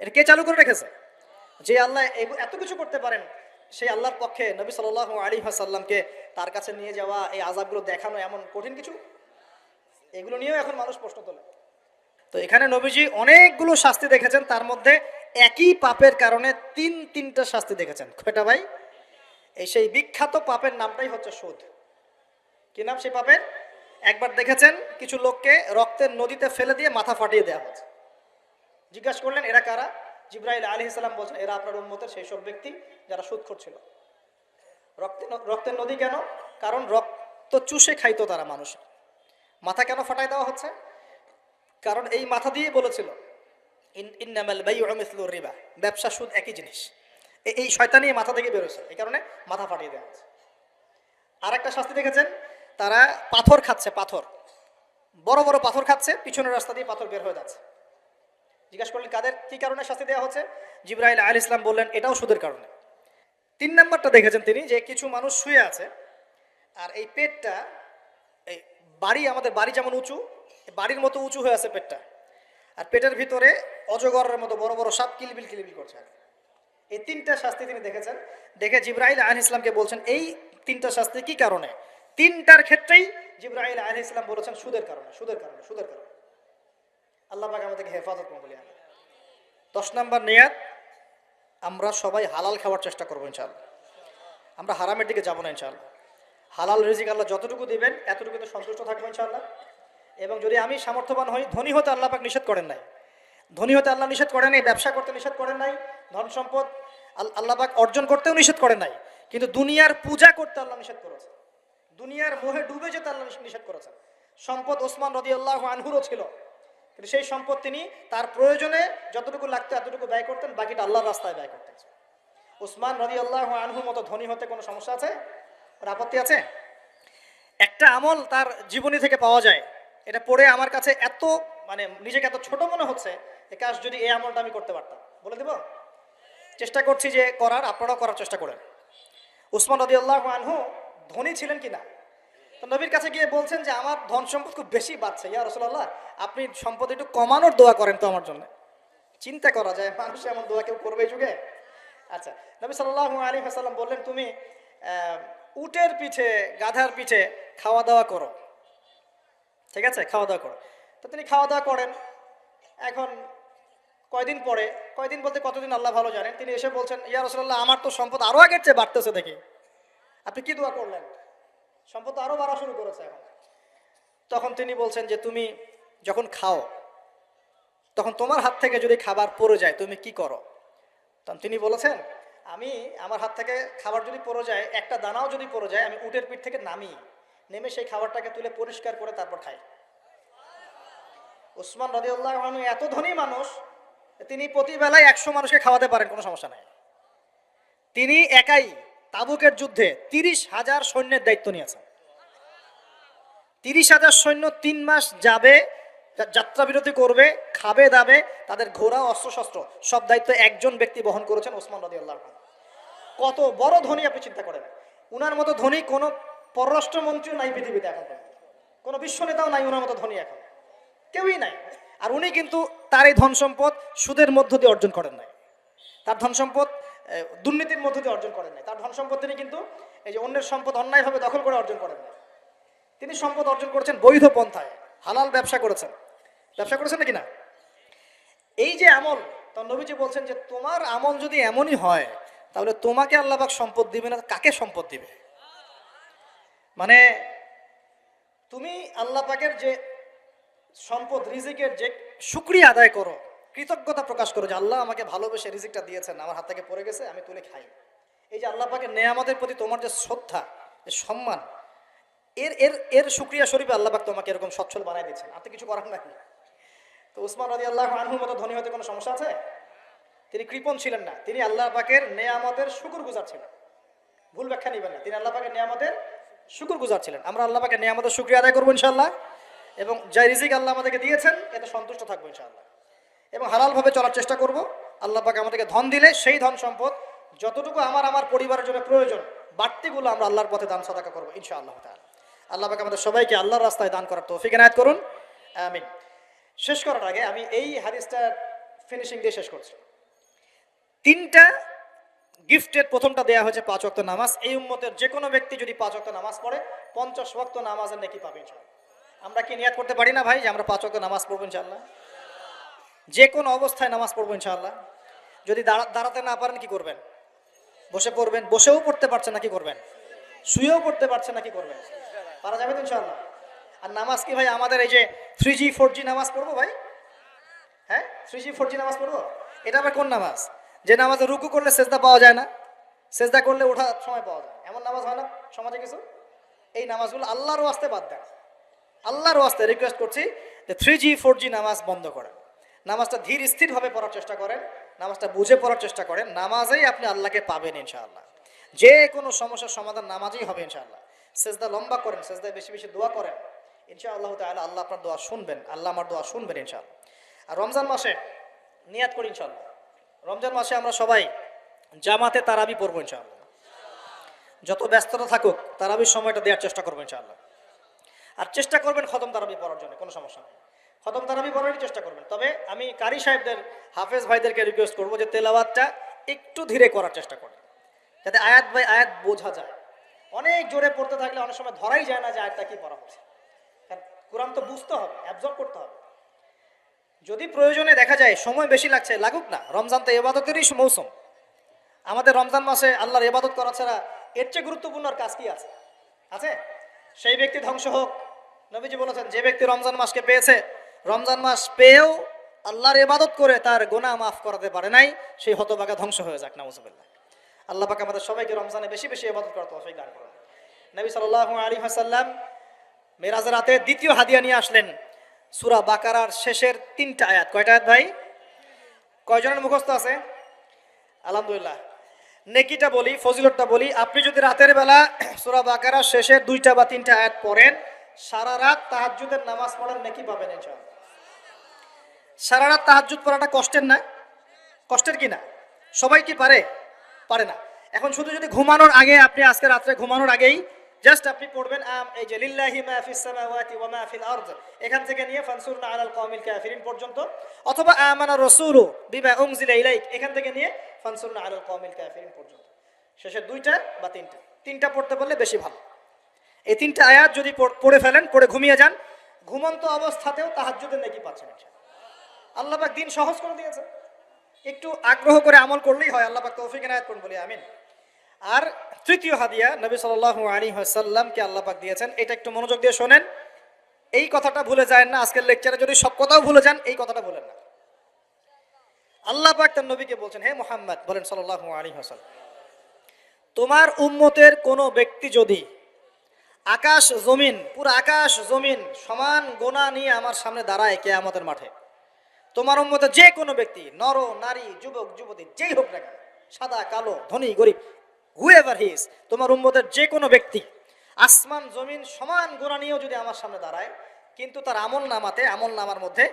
এটা কে চালু করে রেখেছে? যে আল্লাহ এত কিছু করতে পারেন, সেই আল্লাহর পক্ষে নবী সাল্লাল্লাহু আলাইহি ওয়াসাল্লামকে তার কাছে নিয়ে যাওয়া, এই আযাবগুলো দেখানো এমন কঠিন কিছু? এগুলো নিয়েও এখন মানুষ প্রশ্ন তোলে। তো এখানে নবীজি অনেকগুলো শাস্তি দেখেছেন, তার মধ্যে একই পাপের কারণে তিনটা শাস্তি দেখেছেন। কয়টা ভাই? এই সেই বিখ্যাত পাপের নামটাই হচ্ছে সুদ। কি নাম সেই পাপের? একবার দেখেছেন কিছু লোককে রক্তের নদীতে ফেলে দিয়ে মাথা ফাটিয়ে দেওয়া হচ্ছে। জিজ্ঞাসা করলেন এরা কারা? জিবরাইল আলাইহিস সালাম বলছেন এরা আপনার উম্মতের সেই সব ব্যক্তি যারা সুদখোর ছিল। রক্তের নদী কেন? কারণ রক্ত চুষে খাইতো তারা মানুষ। মাথা কেন ফাটাই দেওয়া হচ্ছে? কারণ এই মাথা দিয়ে বলেছিল ইন্নামাল বাইউ মিসলু রিবা, ব্যবসা সুদ একই জিনিস। এই শয়তানি মাথা থেকে বেরোছে, এই কারণে মাথা ফাটিয়ে দেওয়া হচ্ছে। আর একটা শাস্তি দেখেছেন, তারা পাথর খাচ্ছে, পাথর, বড় বড় পাথর খাচ্ছে, পিছনের রাস্তা দিয়ে পাথর বের হয়ে যাচ্ছে। জিজ্ঞাসা করলেন কাদের কি কারণে শাস্তি দেওয়া হচ্ছে? জিবরাইল আলাইহিস সালাম বললেন এটাও সুদের কারণে। 3 নাম্বারটা দেখেছেন তিনি, যে কিছু মানুষ শুয়ে আছে আর এই পেটটা, এই আমাদের বাড়ি যেমন উঁচু, বাড়ির মতো উঁচু হয়ে আছে পেটটা, আর পেটের ভিতরে অজগরের মতো বড় বড় সাপ কিলবিল কিলবিল করছে। এই 3টা শাস্তি তিনি দেখেছেন। দেখে জিবরাইল আলাইহিস সালামকে বলছেন এই 3টা শাস্তি কি কারণে? 3টার ক্ষেত্রেই জিবরাইল আলাইহিস সালাম বলেছেন সুদের কারণে, সুদের কারণে, সুদের কারণে। আল্লাহ পাক আমাদেরকে হেফাজত করুন বলি আমি। 10 নাম্বার নিয়াত, আমরা সবাই হালাল খাওয়ার চেষ্টা করবো ইনশাআল্লাহ। আমরা হারামের দিকে যাবো না ইনশাআল্লাহ। হালাল রিজিক আল্লাহ যতটুকু দিবেন এতটুকুতে সন্তুষ্ট থাকবো ইনশাআল্লাহ। এবং যদি আমি সামর্থ্যবান হই, ধনী হতে আল্লাহ পাক নিষেধ করেন নাই, ধনী হতে আল্লাহ নিষেধ করেন নাই, ব্যবসা করতে নিষেধ করেন নাই, ধন সম্পদ আল্লাহ পাক অর্জন করতেও নিষেধ করেন নাই, কিন্তু দুনিয়ার পূজা করতে আল্লাহ নিষেধ করেছে, দুনিয়ার মোহে ডুবে যেতে আল্লাহ নিষেধ করেছেন। সম্পদ ওসমান রাদিয়াল্লাহু আনহুরও ছিল, কিন্তু সেই সম্পদ তিনি তার প্রয়োজনে যতটুকু লাগতো এতটুকু ব্যয় করতেন, বাকিটা আল্লাহর রাস্তায় ব্যয় করতেন। ওসমান রাদিয়াল্লাহু আনহুর মতো ধনী হতে কোনো সমস্যা আছে? আপত্তি আছে? একটা আমল তার জীবনী থেকে পাওয়া যায়, এটা পড়ে আমার কাছে এত নিজেকে এত ছোট মনে হচ্ছে যে কাশ যদি এই আমলটা আমি করতে পারতাম। বলে দেব? চেষ্টা করছি যে করার, আপনারাও করার চেষ্টা করেন। উসমান রাদিয়াল্লাহু আনহু ধনী ছিলেন কিনা? তো নবীর কাছে গিয়ে বলছেন যে আমার ধন সম্পদ খুব বেশি বাড়ছে, ইয়া রাসূলুল্লাহ আপনি সম্পদ একটু কমানোর দোয়া করেন তো আমার জন্য। চিন্তা করা যায় মানুষ এমন দোয়া কেউ করবে এই যুগে? আচ্ছা, নবী সাল্লাল্লাহু আলাইহি ওয়াসাল্লাম বললেন তুমি উটের পিঠে, গাধার পিঠে খাওয়া দাওয়া করো, ঠিক আছে, খাওয়া দাওয়া করো। তো তিনি খাওয়া দাওয়া করেন। এখন কয়দিন পরে, কয়দিন বলতে কতদিন আল্লাহ ভালো জানেন, তিনি এসে বলছেন ইয়া রাসূলুল্লাহ আমার তো সম্পদ আরো আগের চেয়ে বাড়তেছে, দেখি আপনি কি দোয়া করলেন? সম্পদ তো আরো বাড়া শুরু করেছে এখন। তখন তিনি বলছেন যে তুমি যখন খাও তখন তোমার হাত থেকে যদি খাবার পড়ে যায় তুমি কি করো? তখন তিনি বলেছেন আমি, আমার হাত থেকে খাবার যদি পড়ে যায়, একটা দানাও যদি পড়ে যায়, আমি উটের পিঠ থেকে নেমে সেই খাবারটাকে তুলে পরিষ্কার করে তারপর খাই। উসমান রাদিয়াল্লাহু আনহু এত ধনী মানুষ, তিনি প্রতি বেলায় 100 মানুষকে খাওয়াতে পারেন, কোনো সমস্যা নাই। তিনি একাই তাবুকের যুদ্ধে 30,000 সৈন্যের দায়িত্ব নিয়েছেন। 30,000 সৈন্য 3 মাস যাবে, যাত্রা বিরতি করবে, খাবে দাবে, তাদের ঘোড়া অস্ত্রশস্ত্র সব দায়িত্ব একজন ব্যক্তি বহন করেছেন, ওসমান রাদিয়াল্লাহু আনহু। কত বড় ধনী আপনি চিন্তা করেন। উনার মতো ধনী কোনো পররাষ্ট্রমন্ত্রীও নাই পৃথিবীতে এখন, কোনো বিশ্ব নেতাও নাই উনার মতো ধনী, এখন কেউই নাই। আর উনি কিন্তু তার এই ধন সম্পদ সুদের মধ্য দিয়ে অর্জন করেন নাই, তার ধন সম্পদ দুর্নীতির মধ্য দিয়ে অর্জন করেন নাই, তার ধন সম্পদ তিনি কিন্তু এই যে অন্যের সম্পদ অন্যায়ভাবে দখল করে অর্জন করেন নাই। তিনি সম্পদ অর্জন করেছেন বৈধ পন্থায়, হালাল ব্যবসা করেছেন। ব্যবসা করেছেন নাকি না? এই যে আমল, তো তখন নবীজি বলছেন যে তোমার আমল যদি এমনই হয় তাহলে তোমাকে আল্লাহ পাক সম্পদ দিবে না, কাকে সম্পদ দিবে? মানে তুমি আল্লাহ পাকের যে সম্পদ রিজিকের যে শুকরিয়া আদায় করো, কৃতজ্ঞতা প্রকাশ করো যে আল্লাহ আমাকে ভালোবেসে রিজিকটা দিয়েছেন, আমার হাত থেকে পড়ে গেছে, আমি তুলে খাই। এই যে আল্লাহ পাকের নেয়ামতের প্রতি তোমার যে শ্রদ্ধা, যে সম্মান, এর এর এর শুকরিয়া স্বরূপে আল্লাহ পাক তোমাকে এরকম সচ্ছল বানাই দিচ্ছেন, আর তো কিছু করার নাকি। তো উসমান রাদিয়াল্লাহু আনহুর মতো ধনী হতে কোনো সমস্যা আছে? তিনি কৃপণ ছিলেন না, তিনি আল্লাহ পাকের নেয়ামতের শুকরগুজার ছিলেন। ভুল ব্যাখ্যা নেবেন না, তিনি আল্লাহ পাকের নেয়ামতের শুকরগুজার ছিলেন। আমরা আল্লাহ পাকের নেয়ামতের শুকরিয়া আদায় করবো ইনশাআল্লাহ, এবং যে রিজিক আল্লাহ আমাদেরকে দিয়েছেন এতে সন্তুষ্ট থাকবো ইনশাআল্লাহ, এবং হালালভাবে চলার চেষ্টা করব। আল্লাহ পাক আমাদেরকে ধন দিলে সেই ধন সম্পদ যতটুকু আমার পরিবারের জন্য প্রয়োজন, বাড়তিগুলো আমরা আল্লাহর পথে দান সাদাকা করবো ইনশাআল্লাহ তাআলা। আল্লাহ পাক আমাদের সবাইকে আল্লাহর রাস্তায় দান করার তৌফিক এনায়েত করুন, আমিন। শেষ করার আগে আমি এই হাদিসটা ফিনিশিং দিয়ে শেষ করছি। তিনটা গিফটের প্রথমটা দেয়া হয়েছে 5 ওয়াক্ত নামাজ। এই উম্মতের যে কোনো ব্যক্তি যদি 5 ওয়াক্ত নামাজ পড়ে 50 ওয়াক্ত নামাজের নেকি পাবে ইনশাআল্লাহ। আমরা কি নিয়াত করতে পারি না ভাই যে আমরা 5 ওয়াক্ত নামাজ পড়বো ইনশাআল্লাহ? যে কোনো অবস্থায় নামাজ পড়বো ইনশাআল্লাহ। যদি দাঁড়াতে না পারেন কি করবেন? বসে পড়বেন। বসেও পড়তে পারছেন না কি করবেন? শুয়েও পড়তে পারছেন না কি করবেন? পারা যাবে তো ইনশাআল্লাহ। আর নামাজ কি ভাই আমাদের এই যে 3G 4G নামাজ পড়বো ভাই? হ্যাঁ, 3G 4G নামাজ পড়বো? এটা আবার কোন নামাজ যে নামাজে রুকু করলে সেজদা পাওয়া যায় না, সেজদা করলে ওঠার সময় পাওয়া যায়, এমন নামাজ হয় না সমাজে কিছু? এই নামাজগুলো আল্লাহর ওয়াস্তে বাদ দেন। আল্লাহর ওয়াস্তে রিকোয়েস্ট করছি যে 3G 4G নামাজ বন্ধ করেন। নামাজটা ধীর স্থিরভাবে পড়ার চেষ্টা করেন, নামাজটা বুঝে পড়ার চেষ্টা করেন। নামাজেই আপনি আল্লাহকে পাবেন ইনশাআল্লাহ। যে কোনো সমস্যার সমাধান নামাজেই হবে ইনশাআল্লাহ। সেজদা লম্বা করেন, সেজদায় বেশি বেশি দোয়া করেন, ইনশাআল্লাহ তাআলা আল্লাহ আপনার দোয়া শুনবেন, আল্লাহ আমার দোয়া শুনবেন ইনশাআল্লাহ। আর রমজান মাসে নিয়াত করি ইনশাআল্লাহ, রমজান মাসে আমরা সবাই জামাতে তারাবি পড়বো ইনশাআল্লাহ। যত ব্যস্ততা থাকুক তারাবির সময়টা দেওয়ার চেষ্টা করবো ইনশাআল্লাহ। আর চেষ্টা করবেন খতম তারাবি পড়ার জন্য, কোনো সমস্যা নেই, খতম তারাবি পড়ারই চেষ্টা করবেন। তবে আমি কারি সাহেবদের, হাফেজ ভাইদেরকে রিকোয়েস্ট করবো যে তেলাওয়াতটা একটু ধীরে করার চেষ্টা করেন, যাতে আয়াত বাই আয়াত বোঝা যায়। অনেক জোরে পড়তে থাকলে অনেক সময় ধরাই যায় না যে আয়াতটা কি পড়া হচ্ছে, কারণ কোরআন তো বুঝতে হবে, অ্যাবজর্ব করতে হবে। যদি প্রয়োজনে দেখা যায় সময় বেশি লাগছে, লাগুক না, রমজান তো ইবাদতেরই মৌসুম। আমাদের রমজান মাসে আল্লাহর ইবাদত করা ছাড়া এর চেয়ে গুরুত্বপূর্ণ আর কাজ কি আছে? আছে? সেই ব্যক্তি ধ্বংস হোক। নবীজি বলেছেন যে ব্যক্তি রমজান মাসকে পেয়েছে, রমজান মাস পেয়েও আল্লাহর ইবাদত করে তার গুনাহ মাফ করাতে পারে নাই, সেই হতভাগা ধ্বংস হয়ে যাক, নাউজুবিল্লাহ। আল্লাহ পাক আমাদের সবাইকে রমজানে বেশি বেশি ইবাদত করার তৌফিক দান করুন। নবী সাল্লাল্লাহু আলাইহি ওয়াসাল্লাম মেরাজের রাতে দ্বিতীয় হাদিয়া নিয়ে আসলেন, সূরা বাকারার শেষের 3টা আয়াত। কয়টা আয়াত ভাই? কয়জনের মুখস্থ আছে? আলহামদুলিল্লাহ। নেকিটা বলি, ফজিলতটা বলি। আপনি যদি রাতের বেলা সূরা বাকারার শেষের 2টা বা 3টা আয়াত পড়েন, সারা রাত তাহাজ্জুদের নামাজ পড়ার নেকি পাবেন ইনশাআল্লাহ। সারা রাত তাহাজ্জুদ পড়াটা কষ্টের না? কষ্টের কি না? সবাই কি পারে? পারে না। এখন শুধু যদি ঘুমানোর আগে, আপনি আজকে রাত্রে ঘুমানোর আগেই জাস্ট আপনি পড়বেন এই যে লিল্লাহি মা ফিস সামাওয়াতি ওয়া মা ফিল আরদ, এখান থেকে নিয়ে ফানসুরনা আলাল কওমিল কাফিরিন পর্যন্ত, অথবা আমানা রাসূলু বিমা উনজিলা ইলাইক, এখান থেকে নিয়ে ফানসুরনা আলাল কওমিল কাফিরিন পর্যন্ত, শেষের 2টা বা 3টা পড়তে পারলে বেশি ভালো। এই 3টা আয়াত যদি পড়ে ফেলেন, পড়ে ঘুমিয়ে যান, ঘুমন্ত অবস্থাতেও তাহাজ্জুদের নেকি পাচ্ছেন ইনশাআল্লাহ। আল্লাহ পাক দিন সহজ করে দিয়েছে, একটু আগ্রহ করে আমল করলেই হয়। আল্লাহ পাক তৌফিক এনায়েত করুন, বলি আমিন। আর তৃতীয় হাদিয়া নবী সাল্লাল্লাহু আলাইহি ওয়াসাল্লামকে আল্লাহ পাক দিয়েছেন, এটা একটু মনোযোগ দিয়ে শোনেন। এই কথাটা ভুলে যায় না, আজকের লেকচারে যদি সব কথাও ভুলে যান, এই কথাটা ভুলেন না। আল্লাহ পাক তার নবীকে বলছেন, হে মুহাম্মদ, বলেন সাল্লাল্লাহু আলাইহি ওয়াসাল্লাম, তোমার উম্মতের কোনো ব্যক্তি যদি আকাশ জমিন, পুরো আকাশ জমিন সমান গোনা নিয়ে আমার সামনে দাঁড়ায় কিয়ামতের মাঠে, তোমার উম্মতের যে কোনো ব্যক্তি, নর নারী, যুবক যুবতী, যেই হোক না কেন, সাদা কালো, ধনী গরিব, হুএভার হি ইজ, তোমার উম্মতের যে কোনো ব্যক্তি আসমান জমিন সমান গোনা নিয়েও যদি আমার সামনে দাঁড়ায়, কিন্তু তার আমল নামার মধ্যে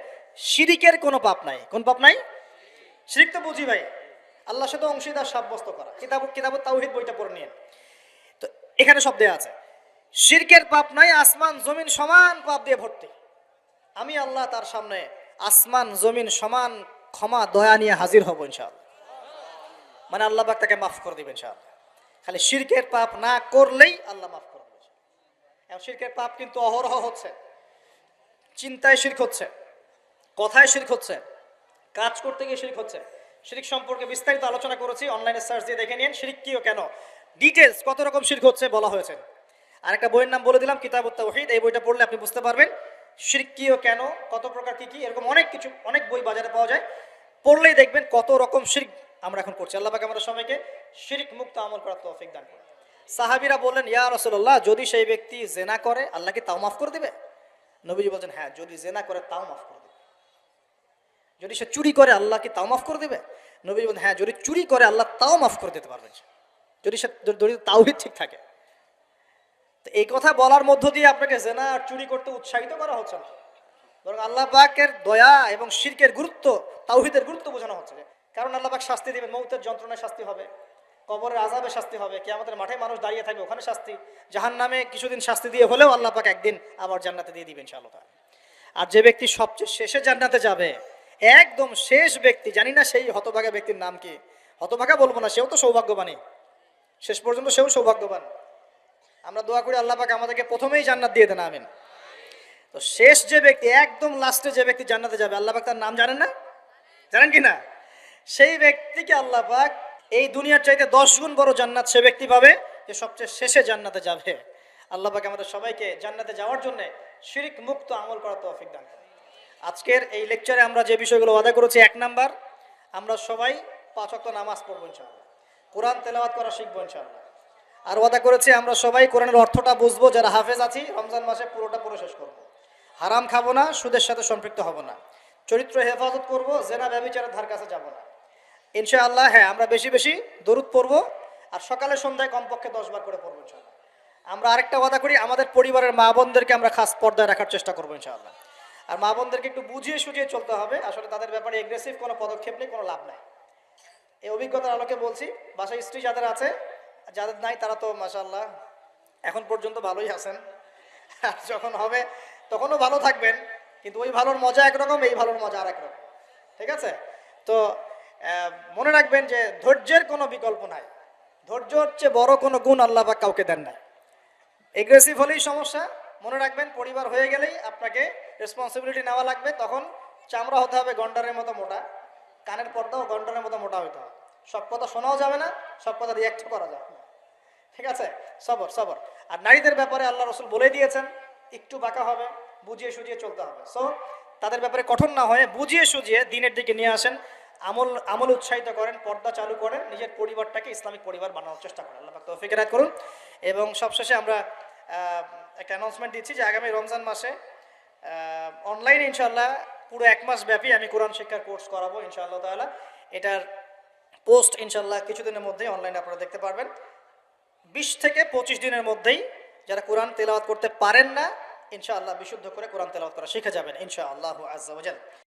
শিরিকের কোনো পাপ নাই। কোন পাপ নাই? শিরিক তো বুঝি ভাই, আল্লাহর সাথে অংশীদার সাব্যস্ত করা। কিতাবুত তাওহীদ বইটা পড়ে নিন, তো এখানে সব দেয়া আছে। শিরকের পাপ নাই, আসমান জমিন সমান পাপ দিয়ে ভর্তি। আমি আল্লাহ তার সামনে আসমান জমিন সমান ক্ষমা দয়া নিয়ে হাজির হব ইনশাআল্লাহ। মানে আল্লাহ পাক তাকে মাফ করে দিবেন ইনশাআল্লাহ। খালি শিরকের পাপ না করলেই আল্লাহ মাফ করে দিবেন। এখন শিরকের পাপ কিন্তু অহরহ হচ্ছে, চিন্তায় শিরক হচ্ছে, কথায় শিরক হচ্ছে, কাজ করতে গিয়ে শিরক হচ্ছে। শিরক সম্পর্কে বিস্তারিত আলোচনা করেছি, অনলাইনে সার্চ দিয়ে দেখে নিন শিরক কি ও কেন, ডিটেলস কত রকম শিরক হচ্ছে বলা হয়েছে। আরেকটা বইয়ের নাম বলে দিলাম, কিতাবুত তাওহীদ। এই বইটা পড়লে আপনি বুঝতে পারবেন শিরক কি ও কেন, কত প্রকার কি কি, এরকম অনেক কিছু, অনেক বই বাজারে পাওয়া যায়, পড়লেই দেখবেন কত রকম শিরক আমরা এখন করছি। আল্লাহ পাক আমাদের সবাইকে শিরক মুক্ত আমল করার তৌফিক দান করুন। সাহাবীরা বললেন, ইয়া রাসূলুল্লাহ, যদি সেই ব্যক্তি জেনা করে আল্লাহ কি তাও মাফ করে দিবে? নবীজি বলছেন, হ্যাঁ, যদি জেনা করে তাও মাফ করে দিবে। যদি সে চুরি করে আল্লাহ কি তাও মাফ করে দিবে? নবীজি বলছেন, হ্যাঁ, যদি চুরি করে আল্লাহ তাও মাফ করে দিতে পারবেন, যদি সে তাওহীদ ঠিক থাকে। তো এই কথা বলার মধ্য দিয়ে আপনাকে জেনা আর চুরি করতে উৎসাহিত করা হচ্ছে না, বরং আল্লাহ পাকের দয়া এবং শিরকের গুরুত্ব, তাওহীদের গুরুত্ব বোঝানো হচ্ছে। কারণ আল্লাহ পাক শাস্তি দিবেন, মৌতের যন্ত্রণায় শাস্তি হবে, কবরের আযাবে শাস্তি হবে, কিয়ামতের মাঠে মানুষ দাঁড়িয়ে থাকবে, ওখানে শাস্তি, জাহান্নামে কিছুদিন শাস্তি দিয়ে হলেও আল্লাহ পাক একদিন আবার জান্নাতে দিয়ে দিবেন ইনশাআল্লাহ। আর যে ব্যক্তি সবচেয়ে শেষে জান্নাতে যাবে, একদম শেষ ব্যক্তি, জানি না সেই হতভাগা ব্যক্তির নাম কি, হতভাগা বলবো না, সেও তো সৌভাগ্যবানই, শেষ পর্যন্ত সেও সৌভাগ্যবান। আমরা দোয়া করি আল্লাহ পাক আমাদেরকে প্রথমেই জান্নাত দিয়ে দেন, আমিন। তো শেষ যে ব্যক্তি, একদম লাস্টে যে ব্যক্তি জান্নাতে যাবে, আল্লাহ পাক তার নাম জানেন না? জানেন কি না? সেই ব্যক্তিকে আল্লাহ পাক এই দুনিয়ার চাইতে 10 গুণ বড় জান্নাত সে ব্যক্তি পাবে যে সবচেয়ে শেষে জান্নাতে যাবে। আল্লাহ পাক আমাদের সবাইকে জান্নাতে যাওয়ার জন্য শিরক মুক্ত আমল করার তৌফিক দান করুন। আজকের এই লেকচারে আমরা যে বিষয়গুলো ওয়াদা করেছি, 1 নাম্বার, আমরা সবাই 5 ওয়াক্ত নামাজ পড়বো ইনশাআল্লাহ, কোরআন তেলাওয়াত করা শিখবো ইনশাআল্লাহ। আর ওয়াদা করেছি আমরা সবাই কোরআনের অর্থটা বুঝবো, যারা হাফেজ আছি রমজান মাসে পুরোটা পড়ে শেষ করবো, হারাম খাবো না, সুদের সাথে সম্পৃক্ত হব না, চরিত্র হেফাজত করব, জেনা ব্যভিচারের ধার কাছে যাব না ইনশাআল্লাহ। হ্যাঁ, আমরা বেশি বেশি দরুদ পড়বো, আর সকালে সন্ধ্যায় কমপক্ষে 10 বার করে পড়বো ইনশাআল্লাহ। আমরা আরেকটা ওয়াদা করি, আমাদের পরিবারের মা বোনদেরকে আমরা খাস পর্দায় রাখার চেষ্টা করবো ইনশাআল্লাহ। আর মা বোনদেরকে একটু বুঝিয়ে সুঝিয়ে চলতে হবে, আসলে তাদের ব্যাপারে এগ্রেসিভ কোনো পদক্ষেপ নেই, কোনো লাভ নাই। এই অভিজ্ঞতার আলোকে বলছি, বাসায় স্ত্রী যাদের আছে, যাদের নাই তারা তো মাশাআল্লাহ এখন পর্যন্ত ভালোই আছেন, আর যখন হবে তখনও ভালো থাকবেন, কিন্তু ওই ভালোর মজা একরকম, এই ভালোর মজা আর একরকম, ঠিক আছে? তো মনে রাখবেন যে ধৈর্যের কোনো বিকল্প নাই, ধৈর্য হচ্ছে বড় কোনো গুণ আল্লাহ পাক কাউকে দেন নাই। এগ্রেসিভ হলেই সমস্যা, মনে রাখবেন পরিবার হয়ে গেলেই আপনাকে রেসপন্সিবিলিটি নেওয়া লাগবে, তখন চামড়া হতে হবে গন্ডারের মতো মোটা, কানের পর্দাও গন্ডারের মতো মোটা হইতে হবে, সব কথা শোনাও যাবে না, সব কথা রিয়াক্ট করা যাবে না, ঠিক আছে? সবর সবর। আর নারীদের ব্যাপারে আল্লাহ রসুল বলে দিয়েছেন, একটু বাঁকা হবে, বুঝিয়ে সুঝিয়ে চলতে হবে। সো তাদের ব্যাপারে কঠোর না হয়ে বুঝিয়ে সুঝিয়ে দিনের দিকে নিয়ে আসেন, আমল উৎসাহিত করেন, পর্দা চালু করেন, নিজের পরিবারটাকে ইসলামিক পরিবার বানানোর চেষ্টা করেন। আল্লাহ পাক তৌফিক এনায়েত করুন। এবং সবশেষে আমরা একটা অ্যানাউন্সমেন্ট দিচ্ছি যে আগামী রমজান মাসে অনলাইনে ইনশাআল্লাহ পুরো 1 মাস ব্যাপী আমি কোরআন শিক্ষার কোর্স করাবো ইনশাআল্লাহ তাআলা। এটার পোস্ট ইনশাআল্লাহ কিছুদিনের মধ্যেই অনলাইনে আপনারা দেখতে পারবেন। 20 থেকে 25 দিনের মধ্যেই যারা কোরআন তেলাওয়াত করতে পারেন না, ইনশাআল্লাহ বিশুদ্ধ করে কোরআন তেলাওয়াত করা শিখে যাবেন ইনশাআল্লাহু আযজা ওয়া জাল।